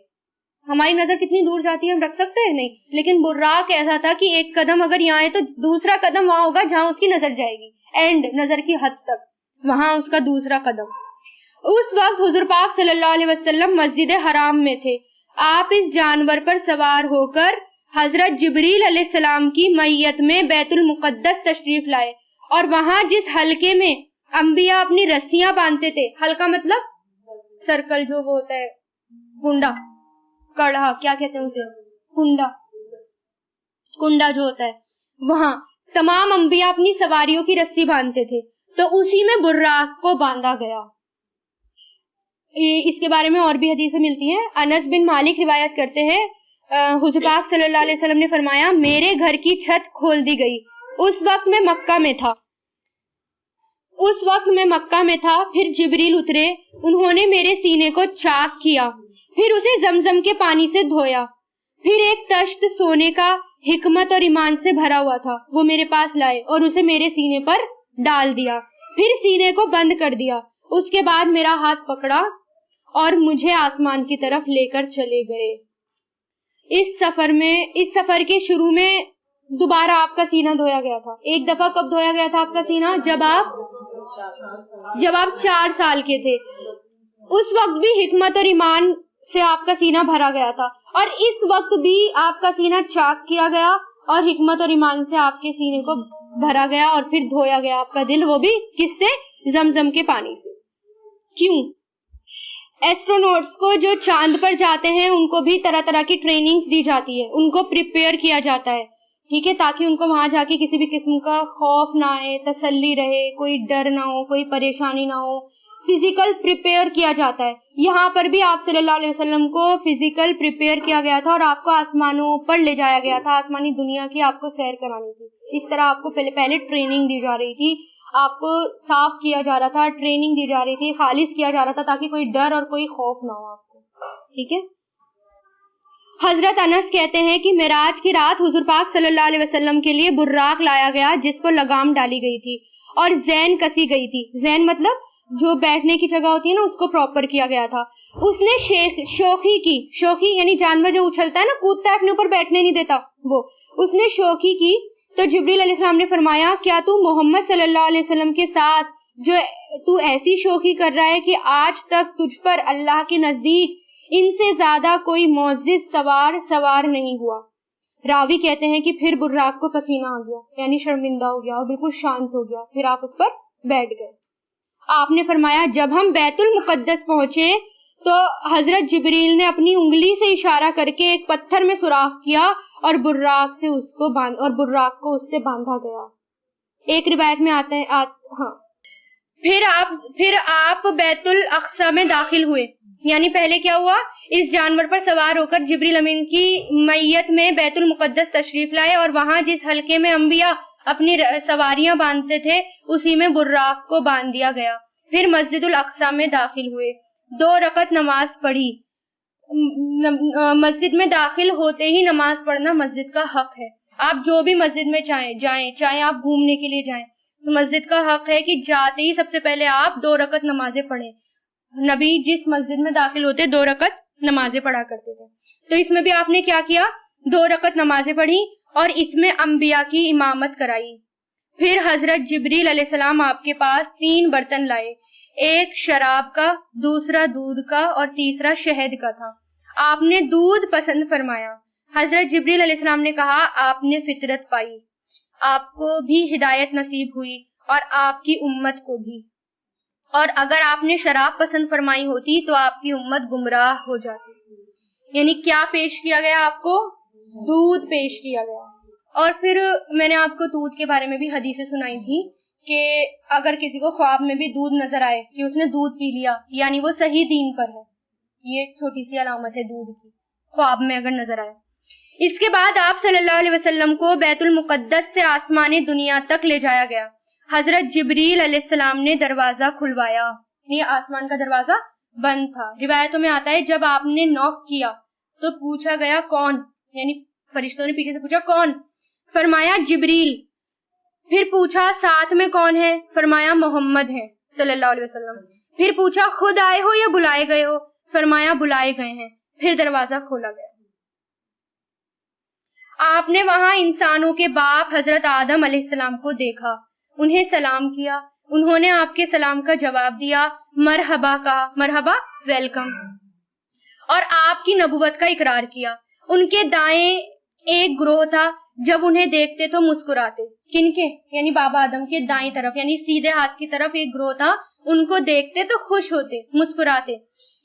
ہماری نظر کتنی دور جاتی ہے ہم رکھ سکتے ہیں؟ نہیں. لیکن براق ایسا تھا کہ ایک قدم اگر یہاں ہے تو دوسرا قدم وہاں ہوگا جہاں اس کی نظر جائے گی, اینڈ نظر کی حد تک وہاں اس کا دوسرا قدم. اس وقت حضور پاک صلی اللہ علیہ وسلم مسجد حرام میں تھے. آپ اس جانور پر سوار ہو کر حضرت جبریل علیہ السلام کی معیت میں بیت المقدس تشریف لائے, اور وہاں جس حلقے میں انبیاء اپنی رسیاں باندھتے تھے, حلقہ مطلب سرکل جو وہ ہوتا ہے, کنڈا, کڑھا کیا کہتے ہیں اسے, کنڈا جو ہوتا ہے, وہاں تمام انبیاء اپنی سواریوں کی رسی باندھتے تھے, تو اسی میں براق کو باندھا گیا. اس کے بارے میں اور بھی حدیثیں ملتی ہیں. انس بن مالک روایت کرتے ہیں, حضور پاک صلی اللہ علیہ وسلم نے فرمایا, میرے گھر کی چھت کھول دی گئی. اس وقت میں مکہ میں تھا. پھر جبریل اترے, انہوں نے میرے سینے کو چاک کیا, پھر اسے زمزم کے پانی سے دھویا. پھر ایک تشت سونے کا حکمت اور ایمان سے بھرا ہوا تھا, وہ میرے پاس لائے اور اسے میرے سینے پر ڈال دیا. پھر سینے کو بند کر دیا. اس کے بعد میرا ہاتھ پکڑا اور مجھے آسمان کی طرف لے کر چلے گئے. اس سفر کے شروع میں دوبارہ آپ کا سینہ دھویا گیا تھا. ایک دفعہ کب دھویا گیا تھا آپ کا سینہ؟ جب آپ 4 سال کے تھے. اس وقت بھی حکمت اور ایمان سے آپ کا سینہ بھرا گیا تھا, اور اس وقت بھی آپ کا سینہ چاک کیا گیا اور حکمت اور ایمان سے آپ کے سینے کو بھرا گیا, اور پھر دھویا گیا آپ کا دل, وہ بھی کس سے؟ زمزم کے پانی سے. کیوں؟ ایسٹرونوٹس کو جو چاند پر جاتے ہیں ان کو بھی طرح طرح کی ٹریننگز دی جاتی ہے, ان کو پریپیئر کیا جاتا ہے, ٹھیک ہے, تاکہ ان کو وہاں جا کے کسی بھی قسم کا خوف نہ آئے, تسلی رہے, کوئی ڈر نہ ہو, کوئی پریشانی نہ ہو, فزیکل پریپیئر کیا جاتا ہے. یہاں پر بھی آپ صلی اللہ علیہ وسلم کو فزیکل پریپیئر کیا گیا تھا اور آپ کو آسمانوں پر لے جایا گیا تھا, آسمانی دنیا کی آپ کو سیر کرانی تھی. اس طرح آپ کو پہلے ٹریننگ دی جا رہی تھی, آپ کو صاف کیا جا رہا تھا, ٹریننگ دی جا رہی تھی, خالص کیا جا رہا تھا تاکہ کوئی ڈر اور کوئی خوف نہ ہو آپ کو, ٹھیک ہے. حضرت انس کہتے ہیں کہ معراج کی رات حضور پاک صلی اللہ علیہ وسلم کے لیے براق لایا گیا جس کو لگام ڈالی گئی تھی اور زین کسی گئی تھی. زین مطلب جو بیٹھنے کی جگہ ہوتی ہے نا, اس کو پراپر کیا گیا تھا. اس نے شوخی کی, شوخی یعنی جانور جو اچھلتا ہے نا, کودتا ہے, اپنے اوپر بیٹھنے نہیں دیتا, وہ اس نے شوخی کی. تو جبریل علیہ السلام نے فرمایا, کیا تو محمد صلی اللہ علیہ وسلم کے ساتھ جو تو ایسی شوخی کر رہا ہے کہ آج تک تجھ پر اللہ کے نزدیک ان سے زیادہ کوئی معزز سوار نہیں ہوا. راوی کہتے ہیں کہ پھر براق کو پسینہ آ گیا, یعنی شرمندہ ہو گیا اور بالکل شانت ہو گیا, پھر آپ اس پر بیٹھ گئے. آپ نے فرمایا, جب ہم بیت المقدس پہنچے تو حضرت جبریل نے اپنی انگلی سے اشارہ کر کے ایک پتھر میں سوراخ کیا اور براق کو اس سے باندھا گیا. ایک روایت میں آتا ہے ہاں, پھر آپ بیت الاقصی میں داخل ہوئے. یعنی پہلے کیا ہوا, اس جانور پر سوار ہو کر جبریل امین کی میت میں بیت المقدس تشریف لائے اور وہاں جس حلقے میں انبیاء اپنی سواریاں باندھتے تھے اسی میں براق کو باندھ دیا گیا. پھر مسجد الاقصی میں داخل ہوئے, 2 رکعت نماز پڑھی. مسجد میں داخل ہوتے ہی نماز پڑھنا مسجد کا حق ہے. آپ جو بھی مسجد میں جائیں, چاہے آپ گھومنے کے لیے جائیں, تو مسجد کا حق ہے کہ جاتے ہی سب سے پہلے آپ 2 رکعت نمازیں پڑھیں. نبی جس مسجد میں داخل ہوتے 2 رکعت نمازیں پڑھا کرتے تھے. تو اس میں بھی آپ نے کیا کیا, 2 رکعت نمازیں پڑھی اور اس میں انبیاء کی امامت کرائی. پھر حضرت جبریل علیہ السلام آپ کے پاس 3 برتن لائے, ایک شراب کا, دوسرا دودھ کا اور تیسرا شہد کا تھا. آپ نے دودھ پسند فرمایا. حضرت جبریل علیہ السلام نے کہا, آپ نے فطرت پائی, آپ کو بھی ہدایت نصیب ہوئی اور آپ کی امت کو بھی, اور اگر آپ نے شراب پسند فرمائی ہوتی تو آپ کی امت گمراہ ہو جاتی. یعنی کیا پیش کیا گیا, آپ کو دودھ پیش کیا گیا. اور پھر میں نے آپ کو دودھ کے بارے میں بھی حدیثیں سنائی تھی کہ اگر کسی کو خواب میں بھی دودھ نظر آئے کہ اس نے دودھ پی لیا, یعنی وہ صحیح دین پر ہے. یہ ایک چھوٹی سی علامت ہے دودھ کی, خواب میں اگر نظر آئے. اس کے بعد آپ صلی اللہ علیہ وسلم کو بیت المقدس سے آسمان دنیا تک لے جایا گیا. حضرت جبریل علیہ السلام نے دروازہ کھلوایا, یہ آسمان کا دروازہ بند تھا. روایتوں میں آتا ہے جب آپ نے نوک کیا تو پوچھا گیا کون, یعنی فرشتوں نے پیچھے سے پوچھا کون, فرمایا جبریل. پھر پوچھا ساتھ میں کون ہے, فرمایا محمد ہے صلی اللہ علیہ وسلم. پھر پوچھا خود آئے ہو یا بلائے گئے ہو, فرمایا بلائے گئے ہیں. پھر دروازہ کھولا گیا. آپ نے وہاں انسانوں کے باپ حضرت آدم علیہ السلام کو دیکھا, انہیں سلام کیا. انہوں نے آپ کے سلام کا جواب دیا, مرحبا کہا, مرحبا ویلکم, اور آپ کی نبوت کا اقرار کیا. ان کے دائیں ایک گروہ تھا, جب انہیں دیکھتے تو مسکراتے. کن کے, یعنی بابا آدم کے دائیں طرف یعنی سیدھے ہاتھ کی طرف ایک گروہ تھا, ان کو دیکھتے تو خوش ہوتے, مسکراتے.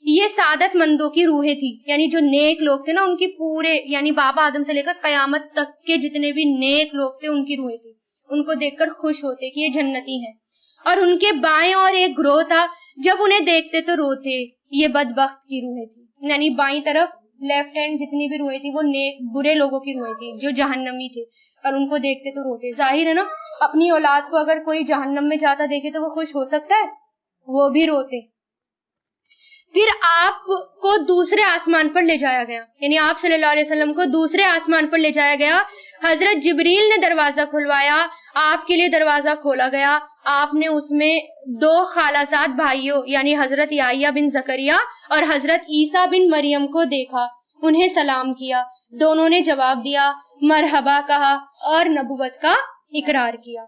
یہ سعادت مندوں کی روحیں تھی, یعنی جو نیک لوگ تھے نا, ان کی پورے یعنی بابا آدم سے لے کر قیامت تک کے جتنے بھی نیک لوگ تھے ان کی روحیں تھی. ان کو دیکھ کر خوش ہوتے کہ یہ جنتی ہیں. اور ان کے بائیں اور ایک گروہ تھا, جب انہیں دیکھتے تو روتے, یہ بدبخت کی روحیں تھی. یعنی بائیں طرف لیفٹ ہینڈ جتنی بھی روحیں تھی وہ نیک برے لوگوں کی روحیں تھی جو جہنمی تھے, اور ان کو دیکھتے تو روتے. ظاہر ہے نا, اپنی اولاد کو اگر کوئی جہنم میں جاتا دیکھے تو وہ خوش ہو سکتا ہے, وہ بھی روتے. پھر آپ کو دوسرے آسمان پر لے جایا گیا, یعنی آپ صلی اللہ علیہ وسلم کو دوسرے آسمان پر لے جایا گیا. حضرت جبریل نے دروازہ کھلوایا, آپ کے لیے دروازہ کھولا گیا. آپ نے اس میں 2 خالازاد بھائیوں یعنی حضرت یحییٰ بن زکریا اور حضرت عیسیٰ بن مریم کو دیکھا, انہیں سلام کیا. دونوں نے جواب دیا, مرحبا کہا اور نبوت کا اقرار کیا.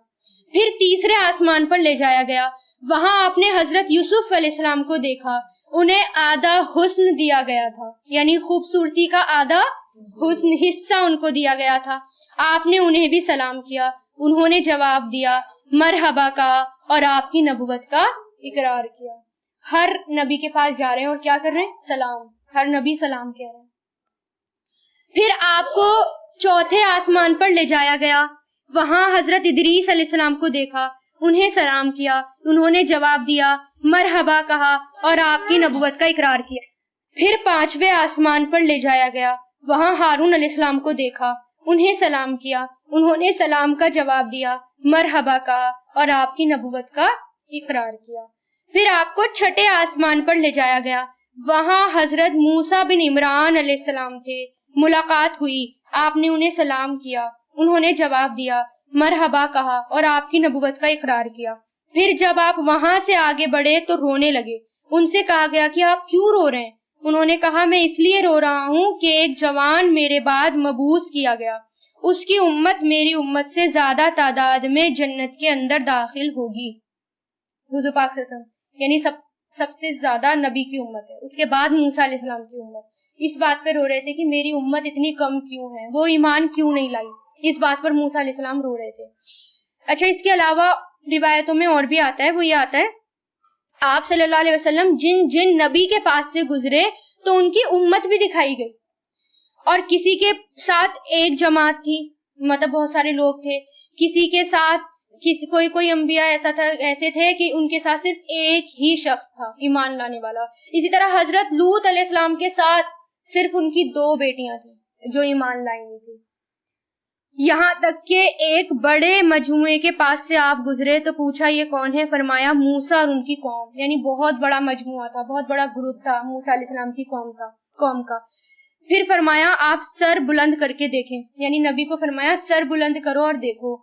پھر تیسرے آسمان پر لے جایا گیا. وہاں آپ نے حضرت یوسف علیہ السلام کو دیکھا, انہیں آدھا حسن دیا گیا تھا, یعنی خوبصورتی کا آدھا حسن حصہ ان کو دیا گیا تھا. آپ نے انہیں بھی سلام کیا, انہوں نے جواب دیا, مرحبا کہا اور آپ کی نبوت کا اقرار کیا. ہر نبی کے پاس جا رہے ہیں اور کیا کر رہے ہیں؟ سلام. ہر نبی سلام کہہ رہے ہیں. پھر آپ کو چوتھے آسمان پر لے جایا گیا. وہاں حضرت ادریس علیہ السلام کو دیکھا, انہیں سلام کیا, انہوں نے جواب دیا, مرحبا کہا اور آپ کی نبوت کا اقرار کیا. پھر پانچویں آسمان پر لے جایا گیا. وہاں ہارون علیہ السلام کو دیکھا, انہیں سلام کیا, انہوں نے سلام کا جواب دیا, مرحبا کہا اور آپ کی نبوت کا اقرار کیا. پھر آپ کو چھٹے آسمان پر لے جایا گیا. وہاں حضرت موسیٰ بن عمران علیہ السلام تھے. ملاقات ہوئی, آپ نے انہیں سلام کیا, انہوں نے جواب دیا, مرحبا کہا اور آپ کی نبوت کا اقرار کیا. پھر جب آپ وہاں سے آگے بڑھے تو رونے لگے. ان سے کہا گیا کہ آپ کیوں رو رہے ہیں؟ انہوں نے کہا, میں اس لیے رو رہا ہوں کہ ایک جوان میرے بعد مبعوث کیا گیا, اس کی امت میری امت سے زیادہ تعداد میں جنت کے اندر داخل ہوگی. حضور پاک صلی اللہ علیہ وسلم یعنی سب سے زیادہ نبی کی امت ہے, اس کے بعد موسیٰ علیہ السلام کی امت. اس بات پر رو رہے تھے کہ میری امت اتنی کم کیوں ہے, وہ ایمان کیوں نہیں لائی. اس بات پر موسیٰ علیہ السلام رو رہے تھے. اچھا, اس کے علاوہ روایتوں میں اور بھی آتا ہے, وہ یہ آتا ہے آپ صلی اللہ علیہ وسلم جن نبی کے پاس سے گزرے تو ان کی امت بھی دکھائی گئی, اور کسی کے ساتھ ایک جماعت تھی, مطلب بہت سارے لوگ تھے, کسی کے ساتھ کوئی انبیاء ایسے تھے کہ ان کے ساتھ صرف ایک ہی شخص تھا ایمان لانے والا. اسی طرح حضرت لوط علیہ السلام کے ساتھ صرف ان کی 2 بیٹیاں تھیں جو ایمان لائی ہوئی تھی. یہاں تک کہ ایک بڑے مجموعے کے پاس سے آپ گزرے تو پوچھا یہ کون ہے؟ فرمایا موسیٰ اور ان کی قوم. یعنی بہت بڑا مجموعہ تھا, بہت بڑا گروپ تھا موسیٰ علیہ السلام کی قوم کا. پھر فرمایا آپ سر بلند کر کے دیکھیں, یعنی نبی کو فرمایا سر بلند کرو اور دیکھو.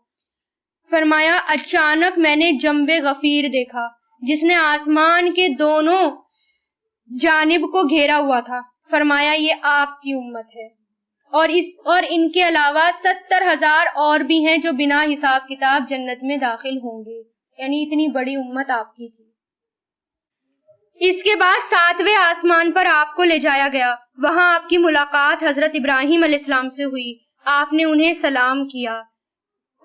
فرمایا اچانک میں نے جنب غفیر دیکھا جس نے آسمان کے دونوں جانب کو گھیرا ہوا تھا. فرمایا یہ آپ کی امت ہے, اور ان کے علاوہ 70,000 اور بھی ہیں جو بنا حساب کتاب جنت میں داخل ہوں گے. یعنی اتنی بڑی امت آپ کی تھی. اس کے بعد 7ویں آسمان پر آپ کو لے جایا گیا. وہاں آپ کی ملاقات حضرت ابراہیم علیہ السلام سے ہوئی. آپ نے انہیں سلام کیا.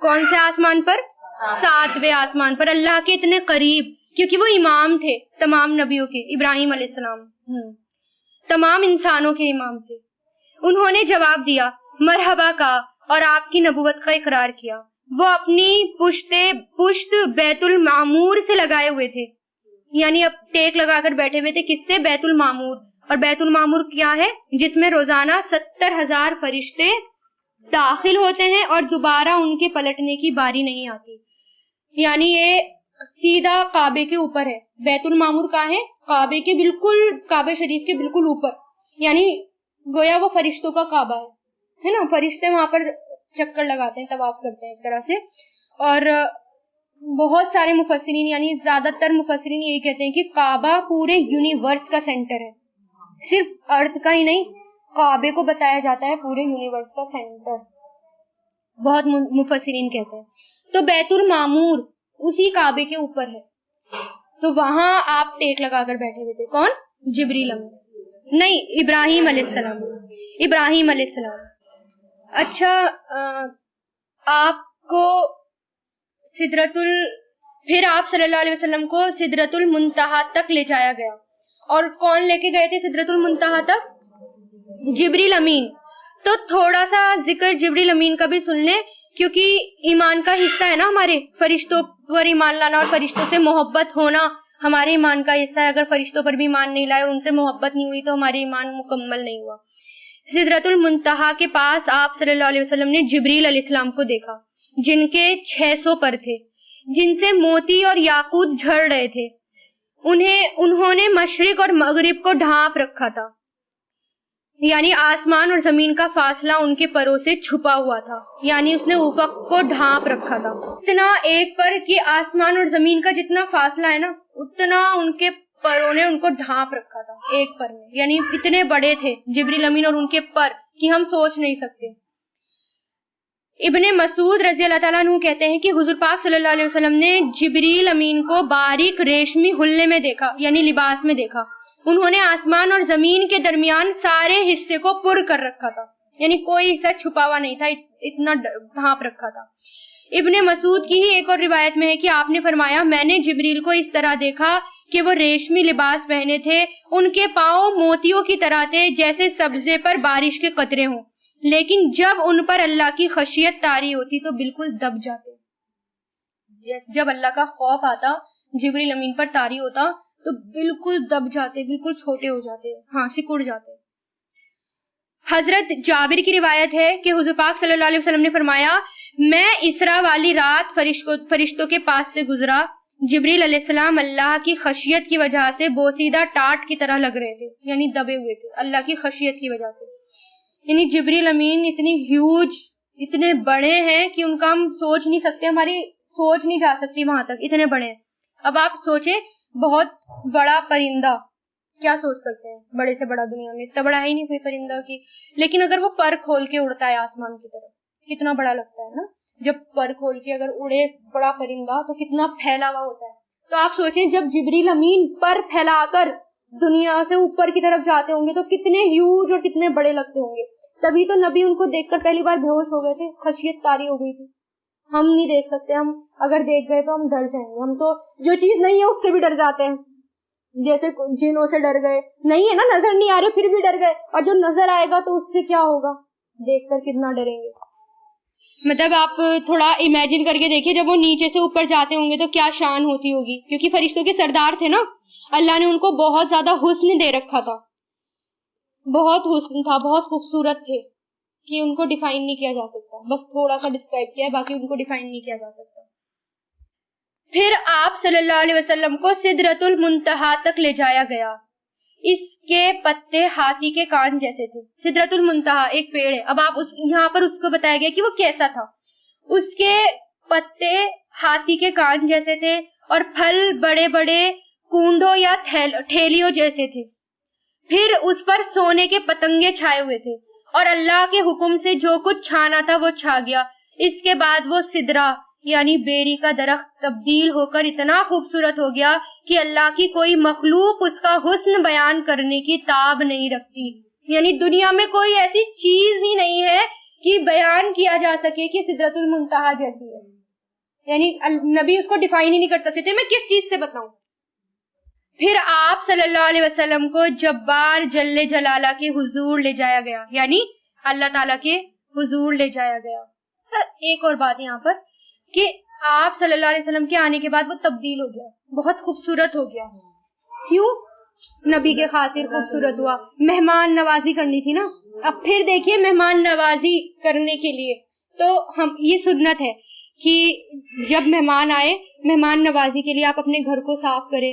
کون سے آسمان پر؟ 7ویں آسمان پر, اللہ کے اتنے قریب, کیونکہ وہ امام تھے تمام نبیوں کے. ابراہیم علیہ السلام تمام انسانوں کے امام تھے. انہوں نے جواب دیا, مرحبا کہا اور آپ کی نبوت کا اقرار کیا. وہ اپنی پشت بیت المعمور سے لگائے ہوئے تھے, یعنی اب ٹیک لگا کر بیٹھے ہوئے تھے. کس سے؟ بیت المعمور. اور بیت المعمور کیا ہے؟ جس میں روزانہ 70,000 فرشتے داخل ہوتے ہیں اور دوبارہ ان کے پلٹنے کی باری نہیں آتی. یعنی یہ سیدھا کعبے کے اوپر ہے. بیت المعمور کہاں ہے؟ کعبے کے بالکل, کعبے شریف کے بالکل اوپر. یعنی گویا وہ فرشتوں کا کعبہ ہے نا. فرشتے وہاں پر چکر لگاتے ہیں, طواف کرتے ہیں ایک طرح سے. اور بہت سارے مفسرین, یعنی زیادہ تر مفسرین یہی کہتے ہیں کہ کعبہ پورے یونیورس کا سینٹر ہے, صرف ارتھ کا ہی نہیں. کعبے کو بتایا جاتا ہے پورے یونیورس کا سینٹر, بہت مفسرین کہتے ہیں. تو بیت المعمور اسی کعبے کے اوپر ہے. تو وہاں آپ ٹیک لگا کر بیٹھے ہوئے تھے. کون؟ جبریل امین نہیں, ابراہیم علیہ السلام. ابراہیم علیہ السلام. اچھا, آپ کو پھر آپ صلی اللہ علیہ وسلم کو سدرۃ المنتہا تک لے جایا گیا. اور کون لے کے گئے تھے سدرۃ المنتہا تک؟ جبریل امین. تو تھوڑا سا ذکر جبریل امین کا بھی سن لیں, کیونکہ ایمان کا حصہ ہے نا ہمارے, فرشتوں پر ایمان لانا اور فرشتوں سے محبت ہونا ہمارے ایمان کا حصہ ہے. اگر فرشتوں پر بھی ایمان نہیں لائے اور ان سے محبت نہیں ہوئی تو ہمارے ایمان مکمل نہیں ہوا. سدرۃ المنتہا کے پاس آپ صلی اللہ علیہ وسلم نے جبریل علیہ السلام کو دیکھا جن کے 600 پر تھے, جن سے موتی اور یاقوت جھڑ رہے تھے. انہوں نے مشرق اور مغرب کو ڈھانپ رکھا تھا, یعنی آسمان اور زمین کا فاصلہ ان کے پروں سے چھپا ہوا تھا, یعنی اس نے افق کو ڈھانپ رکھا تھا. اتنا ایک پر کہ آسمان اور زمین کا جتنا فاصلہ ہے نا, اتنا ان کے پروں نے ان کو ڈھانپ رکھا تھا ایک پر میں. یعنی اتنے بڑے تھے جبریل امین اور ان کے پر کہ ہم سوچ نہیں سکتے. ابن مسعود رضی اللہ تعالیٰ عنہ کہتے ہیں کہ حضور پاک صلی اللہ علیہ وسلم نے جبریل امین کو باریک ریشمی حلے میں دیکھا, یعنی لباس میں دیکھا. انہوں نے آسمان اور زمین کے درمیان سارے حصے کو پر کر رکھا تھا, یعنی کوئی حصہ چھپا ہوا نہیں تھا, اتنا ڈھانپ رکھا تھا. ابن مسعود کی ہی ایک اور روایت میں ہے کہ آپ نے فرمایا میں نے جبریل کو اس طرح دیکھا کہ وہ ریشمی لباس پہنے تھے، ان کے پاؤں موتیوں کی طرح تھے جیسے سبزے پر بارش کے قطرے ہوں، لیکن جب ان پر اللہ کی خشیت طاری ہوتی تو بالکل دب جاتے۔ جب اللہ کا خوف آتا، جبریل امین پر طاری ہوتا تو بالکل دب جاتے، بالکل چھوٹے ہو جاتے، ہاں سکڑ جاتے۔ حضرت جابر کی روایت ہے کہ حضور پاک صلی اللہ علیہ وسلم نے فرمایا میں اسرا والی رات فرشتوں کے پاس سے گزرا، جبریل علیہ السلام اللہ کی خشیت کی وجہ سے بوسیدہ ٹاٹ کی طرح لگ رہے تھے، یعنی دبے ہوئے تھے اللہ کی خشیت کی وجہ سے۔ یعنی جبریل امین اتنی ہیوج، اتنے بڑے ہیں کہ ان کا ہم سوچ نہیں سکتے، ہماری سوچ نہیں جا سکتی وہاں تک، اتنے بڑے ہیں۔ اب آپ سوچیں بہت بڑا پرندہ، کیا سوچ سکتے ہیں بڑے سے بڑا، دنیا میں اتنا بڑا ہے ہی نہیں کوئی پرندہ کی، لیکن اگر وہ پر کھول کے اڑتا ہے آسمان کی طرف کتنا بڑا لگتا ہے نا، جب پر کھول کے اگر اڑے بڑا پرندہ تو کتنا پھیلا ہوا ہوتا ہے۔ تو آپ سوچیں جب جبریل امین پر پھیلا کر دنیا سے اوپر کی طرف جاتے ہوں گے تو کتنے ہیوج اور کتنے بڑے لگتے ہوں گے۔ تبھی تو نبی ان کو دیکھ کر پہلی بار بے ہوش ہو گئے تھے، خشیت طاری ہو گئی تھی۔ ہم نہیں دیکھ سکتے، ہم اگر دیکھ گئے تو ہم ڈر جائیں گے، ہم تو جو چیز نہیں ہے اس سے بھی ڈر جاتے ہیں، جیسے جنوں سے ڈر گئے، نہیں ہے نا، نظر نہیں آ رہے پھر بھی ڈر گئے، اور جو نظر آئے گا تو اس سے کیا ہوگا، دیکھ کر کتنا ڈریں گے۔ مطلب آپ تھوڑا امیجن کر کے دیکھیں جب وہ نیچے سے اوپر جاتے ہوں گے تو کیا شان ہوتی ہوگی، کیونکہ فرشتوں کے سردار تھے نا، اللہ نے ان کو بہت زیادہ حسن دے رکھا تھا، بہت حسن تھا، بہت خوبصورت تھے کہ ان کو ڈیفائن نہیں کیا جا سکتا، بس تھوڑا سا ڈسکرائب کیا ہے، باقی ان کو ڈیفائن نہیں کیا جا سکتا۔ پھر آپ صلی اللہ علیہ وسلم کو سدرۃ المنتہا تک لے جایا گیا، اس کے پتے ہاتھی کے کان جیسے تھے۔ سدرۃ المنتہا ایک پیڑ ہے، اب آپ یہاں پر اس کو بتایا گیا کہ وہ کیسا تھا، اس کے پتے ہاتھی کے کان جیسے تھے اور پھل بڑے بڑے کونڈوں یا ٹھیلیوں جیسے تھے، پھر اس پر سونے کے پتنگے چھائے ہوئے تھے اور اللہ کے حکم سے جو کچھ چھانا تھا وہ چھا گیا۔ اس کے بعد وہ سدرہ یعنی بیری کا درخت تبدیل ہو کر اتنا خوبصورت ہو گیا کہ اللہ کی کوئی مخلوق اس کا حسن بیان کرنے کی تاب نہیں رکھتی، یعنی دنیا میں کوئی ایسی چیز ہی نہیں ہے کہ بیان کیا جا سکے کہ سدرۃ المنتہا جیسی ہے، یعنی نبی اس کو ڈیفائن ہی نہیں کر سکتے تھے میں کس چیز سے بتاؤں۔ پھر آپ صلی اللہ علیہ وسلم کو جبار جل جلالہ کے حضور لے جایا گیا، یعنی اللہ تعالیٰ کے حضور لے جایا گیا۔ ایک اور بات یہاں پر کہ آپ صلی اللہ علیہ وسلم کے آنے کے بعد وہ تبدیل ہو گیا، بہت خوبصورت ہو گیا۔ کیوں؟ نبی کے خاطر خوبصورت ہوا، مہمان نوازی کرنی تھی نا۔ اب پھر دیکھیے مہمان نوازی کرنے کے لیے تو ہم یہ سنت ہے کہ جب مہمان آئے، مہمان نوازی کے لیے آپ اپنے گھر کو صاف کریں،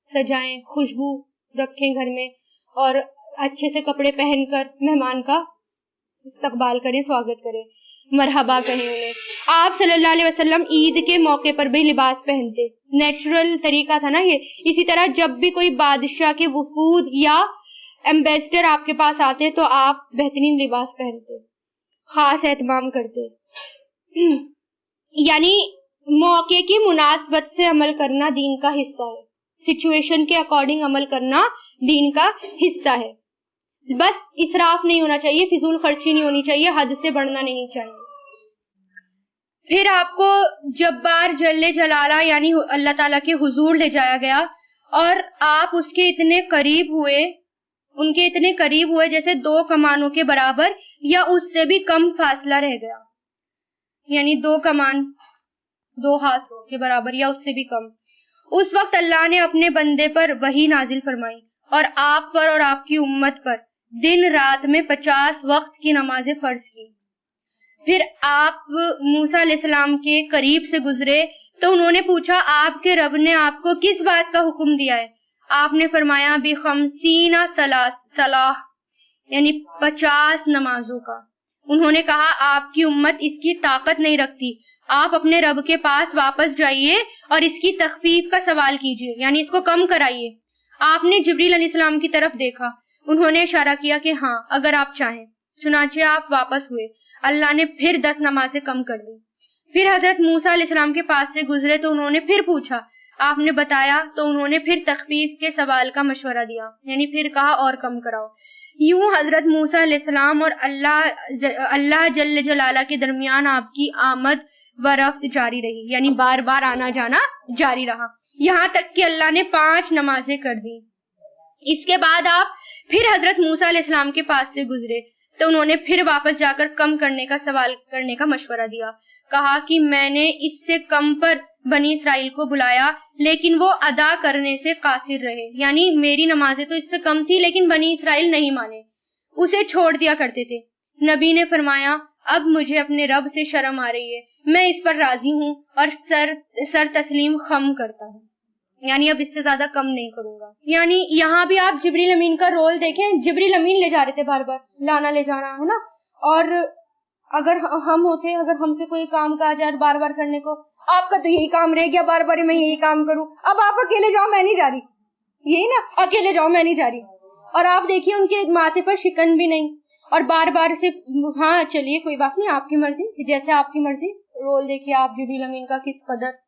سجائیں، خوشبو رکھیں گھر میں، اور اچھے سے کپڑے پہن کر مہمان کا استقبال کریں، سواگت کریں، مرحبا کہیں انہیں۔ آپ صلی اللہ علیہ وسلم عید کے موقع پر بھی لباس پہنتے، نیچرل طریقہ تھا نا یہ۔ اسی طرح جب بھی کوئی بادشاہ کے وفود یا ایمبیسڈر آپ کے پاس آتے تو آپ بہترین لباس پہنتے، خاص اہتمام کرتے، یعنی موقع کی مناسبت سے عمل کرنا دین کا حصہ ہے، سچویشن کے اکارڈنگ عمل کرنا دین کا حصہ ہے۔ بس اسراف نہیں ہونا چاہیے، فضول خرچی نہیں ہونی چاہیے، حد سے بڑھنا نہیں چاہیے۔ پھر آپ کو جبار جل جلالہ یعنی اللہ تعالیٰ کے حضور لے جایا گیا اور آپ اس کے اتنے قریب ہوئے، ان کے اتنے قریب ہوئے جیسے 2 کمانوں کے برابر یا اس سے بھی کم فاصلہ رہ گیا، یعنی 2 کمان 2 ہاتھوں کے برابر یا اس سے بھی کم۔ اس وقت اللہ نے اپنے بندے پر وحی نازل فرمائی اور آپ پر اور آپ کی امت پر دن رات میں 50 وقت کی نمازیں فرض کی۔ پھر آپ موسیٰ علیہ السلام کے قریب سے گزرے تو انہوں نے پوچھا آپ کے رب نے آپ کو کس بات کا حکم دیا ہے؟ آپ نے فرمایا ب50 صلاح یعنی 50 نمازوں کا۔ انہوں نے کہا آپ کی امت اس کی طاقت نہیں رکھتی، آپ اپنے رب کے پاس واپس جائیے اور اس کی تخفیف کا سوال کیجیے، یعنی اس کو کم کرائیے۔ آپ نے جبریل علیہ السلام کی طرف دیکھا، انہوں نے اشارہ کیا کہ ہاں اگر آپ چاہیں، چنانچہ آپ واپس ہوئے، اللہ نے پھر 10 نمازیں کم کر دی۔ پھر حضرت موسیٰ علیہ السلام کے پاس سے گزرے تو انہوں نے پھر پوچھا، آپ نے بتایا تو انہوں نے پھر تخفیف کے سوال کا مشورہ دیا، یعنی پھر کہا اور کم کراؤ۔ یوں حضرت موسیٰ علیہ السلام اور اللہ جل جلالہ کے درمیان آپ کی آمد و رفت جاری رہی، یعنی بار بار آنا جانا جاری رہا، یہاں تک کہ اللہ نے 5 نمازیں کر دی۔ اس کے بعد آپ پھر حضرت موسیٰ علیہ السلام کے پاس سے گزرے تو انہوں نے پھر واپس جا کر کم کرنے کا سوال کرنے کا مشورہ دیا، کہا کہ میں نے اس سے کم پر بنی اسرائیل کو بلایا لیکن وہ ادا کرنے سے قاصر رہے، یعنی میری نمازیں تو اس سے کم تھی لیکن بنی اسرائیل نہیں مانے، اسے چھوڑ دیا کرتے تھے۔ نبی نے فرمایا اب مجھے اپنے رب سے شرم آ رہی ہے، میں اس پر راضی ہوں اور سر تسلیم خم کرتا ہوں، یعنی اب اس سے زیادہ کم نہیں کروں گا۔ یعنی یہاں بھی آپ جبریل امین کا رول دیکھیں، جبریل امین لے جا رہے تھے، بار بار لانا لے جانا ہے نا، اور اگر ہم ہوتے، اگر ہم سے کوئی کام کہا جائے بار بار کرنے کو، آپ کا تو یہی کام رہ گیا، بار بار میں یہی کام کروں، اب آپ اکیلے جاؤ میں نہیں جا رہی، یہی نا، اکیلے جاؤ میں نہیں جا رہی۔ اور آپ دیکھیے ان کے ماتھے پر شکن بھی نہیں، اور بار بار صرف ہاں چلیے کوئی بات نہیں، آپ کی مرضی، جیسے آپ کی مرضی۔ رول دیکھیے آپ جبریل امین کا کس قدر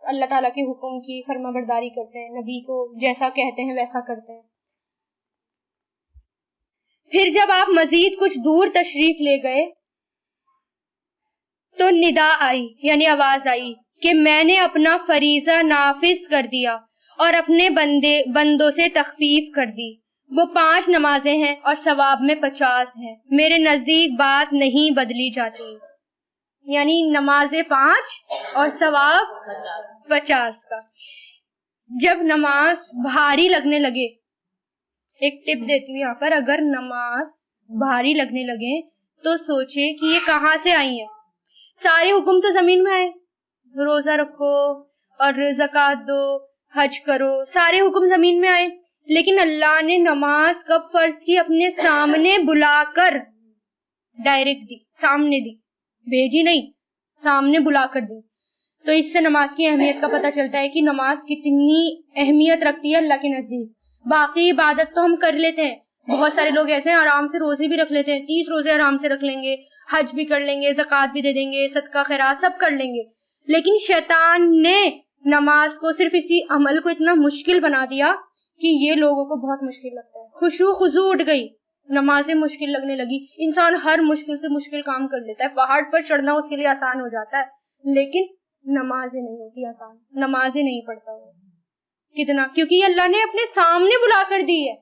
اللہ تعالیٰ کے حکم کی فرما برداری کرتے ہیں، نبی کو جیسا کہتے ہیں ویسا کرتے ہیں۔ پھر جب آپ مزید کچھ دور تشریف لے گئے تو ندا آئی، یعنی آواز آئی کہ میں نے اپنا فریضہ نافذ کر دیا اور اپنے بندوں سے تخفیف کر دی، وہ 5 نمازیں ہیں اور ثواب میں 50 ہیں، میرے نزدیک بات نہیں بدلی جاتی، یعنی نمازیں 5 اور ثواب 50 کا۔ جب نماز بھاری لگنے لگے، ایک ٹپ دیتی ہوں یہاں پر، اگر نماز بھاری لگنے لگے تو سوچے کہ یہ کہاں سے آئی ہیں۔ سارے حکم تو زمین میں آئے، روزہ رکھو اور زکوٰۃ دو، حج کرو، سارے حکم زمین میں آئے، لیکن اللہ نے نماز کب فرض کی؟ اپنے سامنے بلا کر ڈائریکٹ دی، سامنے دی، بھیجی نہیں، سامنے بلا کر دی۔ تو اس سے نماز کی اہمیت کا پتہ چلتا ہے کہ نماز کتنی اہمیت رکھتی ہے اللہ کے نزدیک۔ باقی عبادت تو ہم کر لیتے ہیں، بہت سارے لوگ ایسے ہیں آرام سے روزے بھی رکھ لیتے ہیں، 30 روزے آرام سے رکھ لیں گے، حج بھی کر لیں گے، زکوٰۃ بھی دے دیں گے، صدقہ خیرات سب کر لیں گے، لیکن شیطان نے نماز کو صرف اسی عمل کو اتنا مشکل بنا دیا کہ یہ لوگوں کو بہت مشکل لگتا ہے، خشوع خضوع اٹھ گئی، نمازیں مشکل لگنے لگی، انسان ہر مشکل سے مشکل کام کر لیتا ہے، پہاڑ پر چڑھنا اس کے لیے آسان ہو جاتا ہے، لیکن نمازیں نہیں ہوتی آسان، نمازیں نہیں پڑھتا وہ کتنا، کیونکہ یہ اللہ نے اپنے سامنے بلا کر دی ہے۔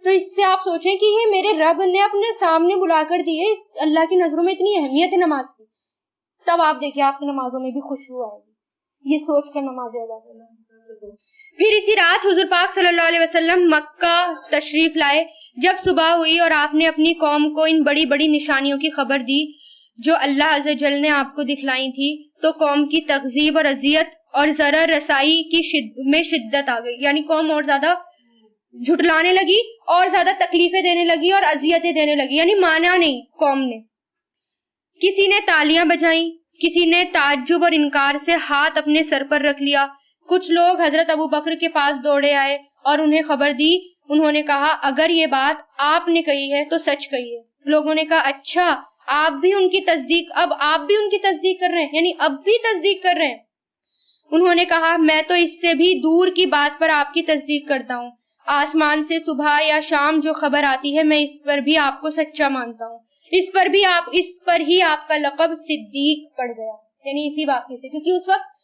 تو اس سے آپ سوچیں کہ یہ میرے رب نے اپنے سامنے بلا کر دی ہے، اللہ کی نظروں میں اتنی اہمیت ہے نماز کی، تب آپ دیکھیں آپ کی نمازوں میں بھی خشوع آئے گی، یہ سوچ کر نمازیں ادا کرنا۔ پھر اسی رات حضور پاک صلی اللہ علیہ وسلم مکہ تشریف لائے۔ جب صبح ہوئی اور آپ نے اپنی قوم کو ان بڑی بڑی نشانیوں کی خبر دی جو اللہ عز و جل نے آپ کو دکھلائی تھی، تو قوم کی تکذیب اور اذیت اور ضرر رسائی کی میں شدت آ گئی، یعنی قوم اور زیادہ جھٹلانے لگی اور زیادہ تکلیفیں دینے لگی اور اذیتیں دینے لگی، یعنی مانا نہیں قوم نے۔ کسی نے تالیاں بجائیں، کسی نے تعجب اور انکار سے ہاتھ اپنے سر پر رکھ لیا، کچھ لوگ حضرت ابو بکر کے پاس دوڑے آئے اور انہیں خبر دی، انہوں نے کہا اگر یہ بات آپ نے کہی ہے تو سچ کہی ہے۔ لوگوں نے کہا اچھا آپ بھی ان کی تصدیق کر رہے ہیں، یعنی اب بھی تصدیق کر رہے ہیں۔ انہوں نے کہا میں تو اس سے بھی دور کی بات پر آپ کی تصدیق کرتا ہوں، آسمان سے صبح یا شام جو خبر آتی ہے میں اس پر بھی آپ کو سچا مانتا ہوں، اس پر ہی آپ کا لقب صدیق پڑ گیا، یعنی اسی واقعے سے، کیونکہ اس وقت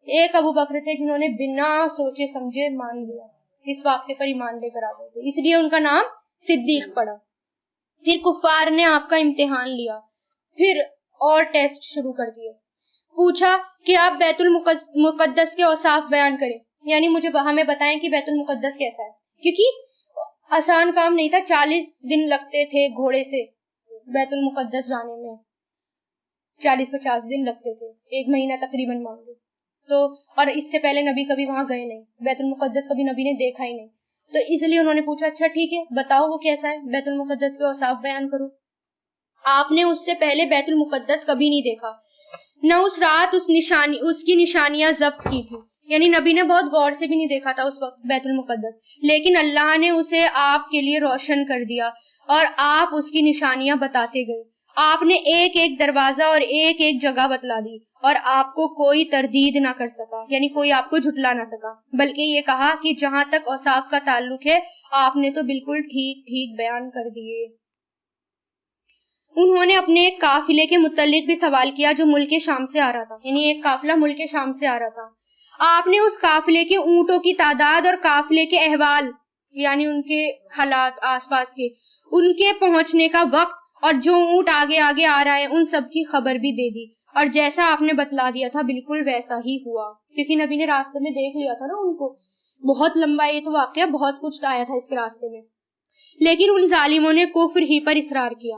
ایک ابو بکر تھے جنہوں نے بنا سوچے سمجھے مان لیا، اس واقعے پر ایمان لے کر آ گئے تھے، اس لیے ان کا نام صدیق پڑا۔ پھر کفار نے آپ کا امتحان لیا، پھر اور ٹیسٹ شروع کر دیے، پوچھا کہ آپ بیت المقدس کے اوصاف بیان کریں، یعنی ہمیں بتائیں کہ بیت المقدس کیسا ہے، کیونکہ آسان کام نہیں تھا، 40 دن لگتے تھے گھوڑے سے بیت المقدس جانے میں، 40-50 دن لگتے تھے، 1 مہینہ تقریباً مان لو تو، اور اس سے پہلے نبی کبھی وہاں گئے نہیں، بیت المقدس کبھی نبی نے دیکھا ہی نہیں، تو اس لیے انہوں نے پوچھا اچھا ٹھیک ہے بتاؤ وہ کیسا ہے، بیت المقدس کے اوصاف بیان کرو۔ آپ نے اس سے پہلے بیت المقدس کبھی نہیں دیکھا، نہ اس رات اس کی نشانیاں ضبط کی تھی، یعنی نبی نے بہت غور سے بھی نہیں دیکھا تھا اس وقت بیت المقدس، لیکن اللہ نے اسے آپ کے لیے روشن کر دیا اور آپ اس کی نشانیاں بتاتے گئے۔ آپ نے ایک ایک دروازہ اور ایک ایک جگہ بتلا دی اور آپ کو کوئی تردید نہ کر سکا، یعنی کوئی آپ کو جھٹلا نہ سکا، بلکہ یہ کہا کہ جہاں تک اوصاف کا تعلق ہے آپ نے تو بالکل ٹھیک ٹھیک بیان کر دیے۔ انہوں نے اپنے ایک قافلے کے متعلق بھی سوال کیا جو ملک شام سے آ رہا تھا، یعنی ایک قافلہ ملک شام سے آ رہا تھا۔ آپ نے اس قافلے کے اونٹوں کی تعداد اور قافلے کے احوال، یعنی ان کے حالات آس پاس کے، ان کے پہنچنے کا وقت اور جو اونٹ آگے آگے آ رہا ہے ان سب کی خبر بھی دے دی، اور جیسا آپ نے بتلا دیا تھا بالکل ویسا ہی ہوا، کیونکہ نبی نے راستے میں دیکھ لیا تھا نا ان کو۔ بہت لمبا یہ تو واقعہ، بہت کچھ آیا تھا اس کے راستے میں، لیکن ان ظالموں نے کفر ہی پر اصرار کیا۔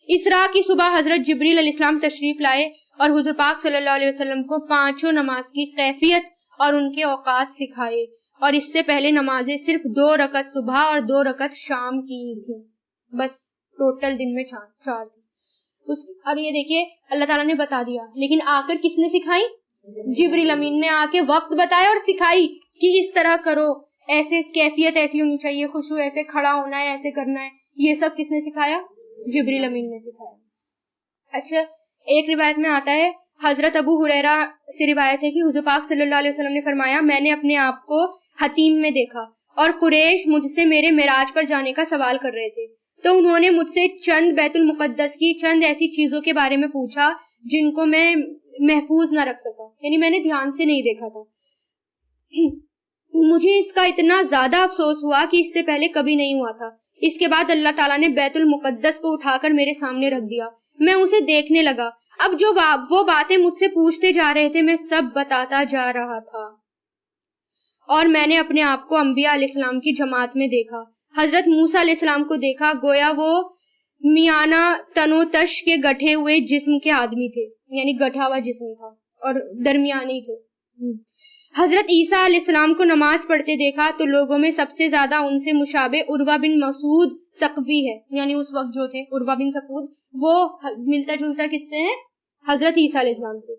اسراء کی صبح حضرت جبریل علیہ السلام تشریف لائے اور حضور پاک صلی اللہ علیہ وسلم کو 5 نماز کی کیفیت اور ان کے اوقات سکھائے، اور اس سے پہلے نمازیں صرف 2 رکعت صبح اور 2 رکعت شام کی تھی، بس ٹوٹل دن میں 4 تھی۔ اور یہ دیکھیے اللہ تعالیٰ نے بتا دیا، لیکن آ کر کس نے سکھائی؟ جبریل امین نے آ کے وقت بتایا اور سکھائی کہ اس طرح کرو، ایسے کیفیت ایسی ہونی چاہیے، خشوع ایسے کھڑا ہونا ہے، ایسے کرنا ہے، یہ سب کس نے سکھایا؟ جبریل امین نے سکھایا۔ اچھا، ایک روایت میں آتا ہے، حضرت ابو ہریرہ سے روایت ہے کہ حضور پاک صلی اللہ علیہ وسلم نے فرمایا، میں نے اپنے آپ کو حتیم میں دیکھا اور قریش مجھ سے میرے معراج پر جانے کا سوال کر رہے تھے، تو انہوں نے مجھ سے چند بیت المقدس کی چند ایسی چیزوں کے بارے میں پوچھا جن کو میں محفوظ نہ رکھ سکا، یعنی میں نے دھیان سے نہیں دیکھا تھا۔ مجھے اس کا اتنا زیادہ افسوس ہوا کہ اس سے پہلے کبھی نہیں ہوا تھا۔ اس کے بعد اللہ تعالیٰ نے بیت المقدس کو اٹھا کر میرے سامنے رکھ دیا، میں اسے دیکھنے لگا، اب جو وہ باتیں مجھ سے پوچھتے جا رہے تھے میں سب بتاتا جا رہا تھا، اور میں نے اپنے آپ کو انبیاء علیہ السلام کی جماعت میں دیکھا، حضرت موسیٰ علیہ السلام کو دیکھا، گویا وہ میانہ تنو تش کے گٹھے ہوئے جسم کے آدمی تھے، یعنی گٹھا ہوا جسم تھا اور درمیانی تھے۔ حضرت عیسیٰ علیہ السلام کو نماز پڑھتے دیکھا تو لوگوں میں سب سے زیادہ ان سے مشابہ عروہ بن مسعود ثقفی ہے، یعنی اس وقت جو تھے عروہ بن مسعود، وہ ملتا جلتا کس سے ہیں؟ حضرت عیسیٰ علیہ السلام سے۔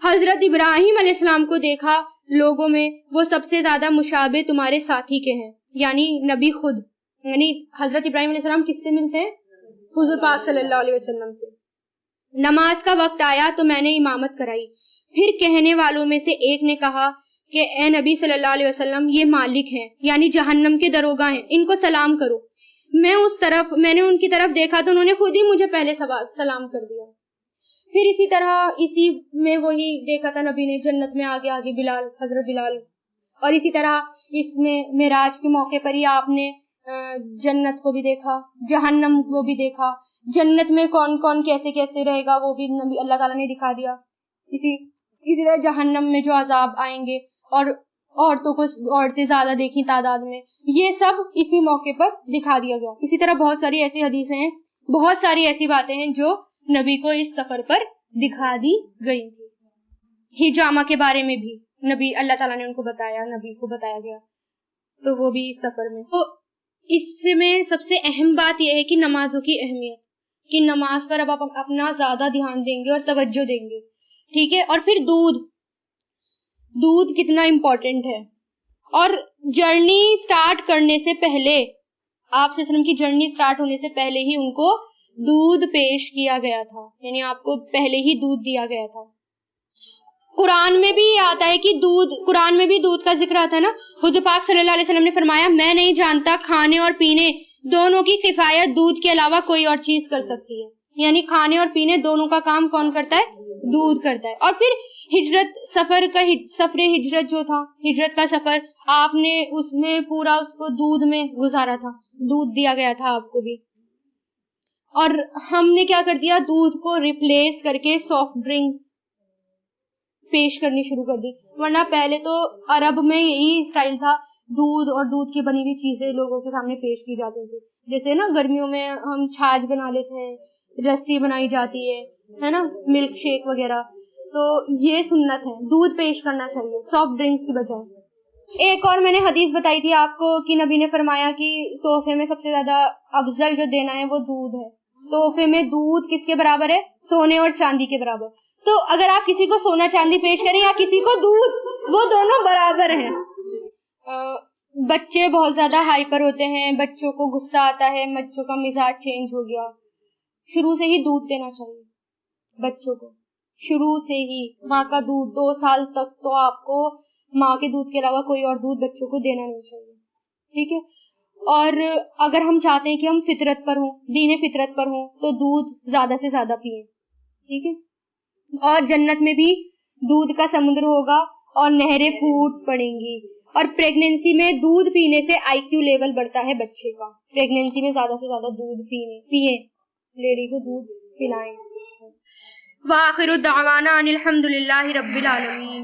حضرت ابراہیم علیہ السلام کو دیکھا لوگوں میں، وہ سب سے زیادہ مشابہ تمہارے ساتھی کے ہیں، یعنی نبی خود، یعنی حضرت ابراہیم علیہ السلام کس سے ملتے ہیں؟ حضور پاک صلی اللہ علیہ وسلم سے۔ نماز کا وقت آیا تو میں نے امامت کرائی، پھر کہنے والوں میں سے ایک نے کہا کہ اے نبی صلی اللہ علیہ وسلم، یہ مالک ہیں، یعنی جہنم کے دروگا ہیں، ان کو سلام کرو۔ میں نے ان کی طرف دیکھا تو انہوں نے خود ہی مجھے پہلے سلام کر دیا۔ پھر اسی طرح اسی میں وہی دیکھا تھا نبی نے، جنت میں آگے آگے بلال، حضرت بلال، اور اسی طرح اس میں معراج کے موقع پر ہی آپ نے جنت کو بھی دیکھا، جہنم کو بھی دیکھا، جنت میں کون کون کیسے کیسے رہے گا وہ بھی نبی اللہ تعالیٰ نے دکھا دیا، اسی طرح جہنم میں جو عذاب آئیں گے، اور عورتیں زیادہ دیکھی تعداد میں، یہ سب اسی موقع پر دکھا دیا گیا۔ اسی طرح بہت ساری ایسی حدیثیں ہیں، بہت ساری ایسی باتیں ہیں جو نبی کو اس سفر پر دکھا دی گئی تھی۔ حجامہ کے بارے میں بھی نبی اللہ تعالیٰ نے ان کو بتایا، نبی کو بتایا گیا، تو وہ بھی اس سفر میں۔ تو اس میں سب سے اہم بات یہ ہے کہ نمازوں کی اہمیت، کہ نماز پر اب آپ اپنا زیادہ دھیان دیں گے اور توجہ دیں گے، ٹھیک ہے۔ اور پھر دودھ کتنا امپورٹنٹ ہے، اور جرنی سٹارٹ کرنے سے پہلے، آپ صلی اللہ علیہ وسلم کی جرنی سٹارٹ ہونے سے پہلے ہی ان کو دودھ پیش کیا گیا تھا، یعنی آپ کو پہلے ہی دودھ دیا گیا تھا۔ قرآن میں بھی آتا ہے کہ قرآن میں بھی دودھ کا ذکر آتا ہے نا، حضور پاک صلی اللہ علیہ وسلم نے فرمایا، میں نہیں جانتا کھانے اور پینے دونوں کی کفایت دودھ کے علاوہ کوئی اور چیز کر سکتی ہے، یعنی کھانے اور پینے دونوں کا کام کون کرتا ہے؟ دودھ کرتا ہے۔ اور پھر سفر ہجرت جو تھا، ہجرت کا سفر، آپ نے اس میں پورا اس کو دودھ میں گزارا تھا، دودھ دیا گیا تھا آپ کو بھی، اور ہم نے کیا کر دیا؟ دودھ کو ریپلیس کر کے سافٹ ڈرنکس پیش کرنی شروع کر دی، ورنہ پہلے تو عرب میں یہی اسٹائل تھا، دودھ اور دودھ کی بنی ہوئی چیزیں لوگوں کے سامنے پیش کی جاتی تھی، جیسے نا گرمیوں میں ہم چھاچھ بنا لیتے ہیں، لسی بنائی جاتی ہے نا، ملک شیک وغیرہ، تو یہ سنت ہے، دودھ پیش کرنا چاہیے سافٹ ڈرنکس کی بجائے۔ ایک اور میں نے حدیث بتائی تھی آپ کو کہ نبی نے فرمایا کہ تحفے میں سب سے زیادہ افضل جو دینا ہے وہ دودھ ہے، تحفے میں دودھ کس کے برابر ہے؟ سونے اور چاندی کے برابر۔ تو اگر آپ کسی کو سونا چاندی پیش کریں یا کسی کو دودھ، وہ دونوں برابر ہیں۔ بچے بہت زیادہ ہائپر ہوتے ہیں، بچوں کو غصہ آتا ہے، بچوں کا مزاج چینج ہو گیا، شروع سے ہی دودھ دینا چاہیے بچوں کو، شروع سے ہی ماں کا دودھ 2 سال تک تو آپ کو ماں کے دودھ کے علاوہ کوئی اور دودھ بچوں کو دینا نہیں چاہیے، ٹھیک ہے. اور اگر ہم چاہتے ہیں کہ ہم فطرت پر ہوں، دین فطرت پر ہوں، تو دودھ زیادہ سے زیادہ پئیں، ٹھیک ہے. اور جنت میں بھی دودھ کا سمندر ہوگا اور نہریں پھوٹ پڑیں گی. اور پریگنینسی میں دودھ پینے سے IQ لیول بڑھتا ہے بچے کا. پریگنینسی میں زیادہ سے زیادہ دودھ پیئیں، لیڈی کو دودھ پلائیں. وآخر دعوانا ان الحمد للہ رب العالمین.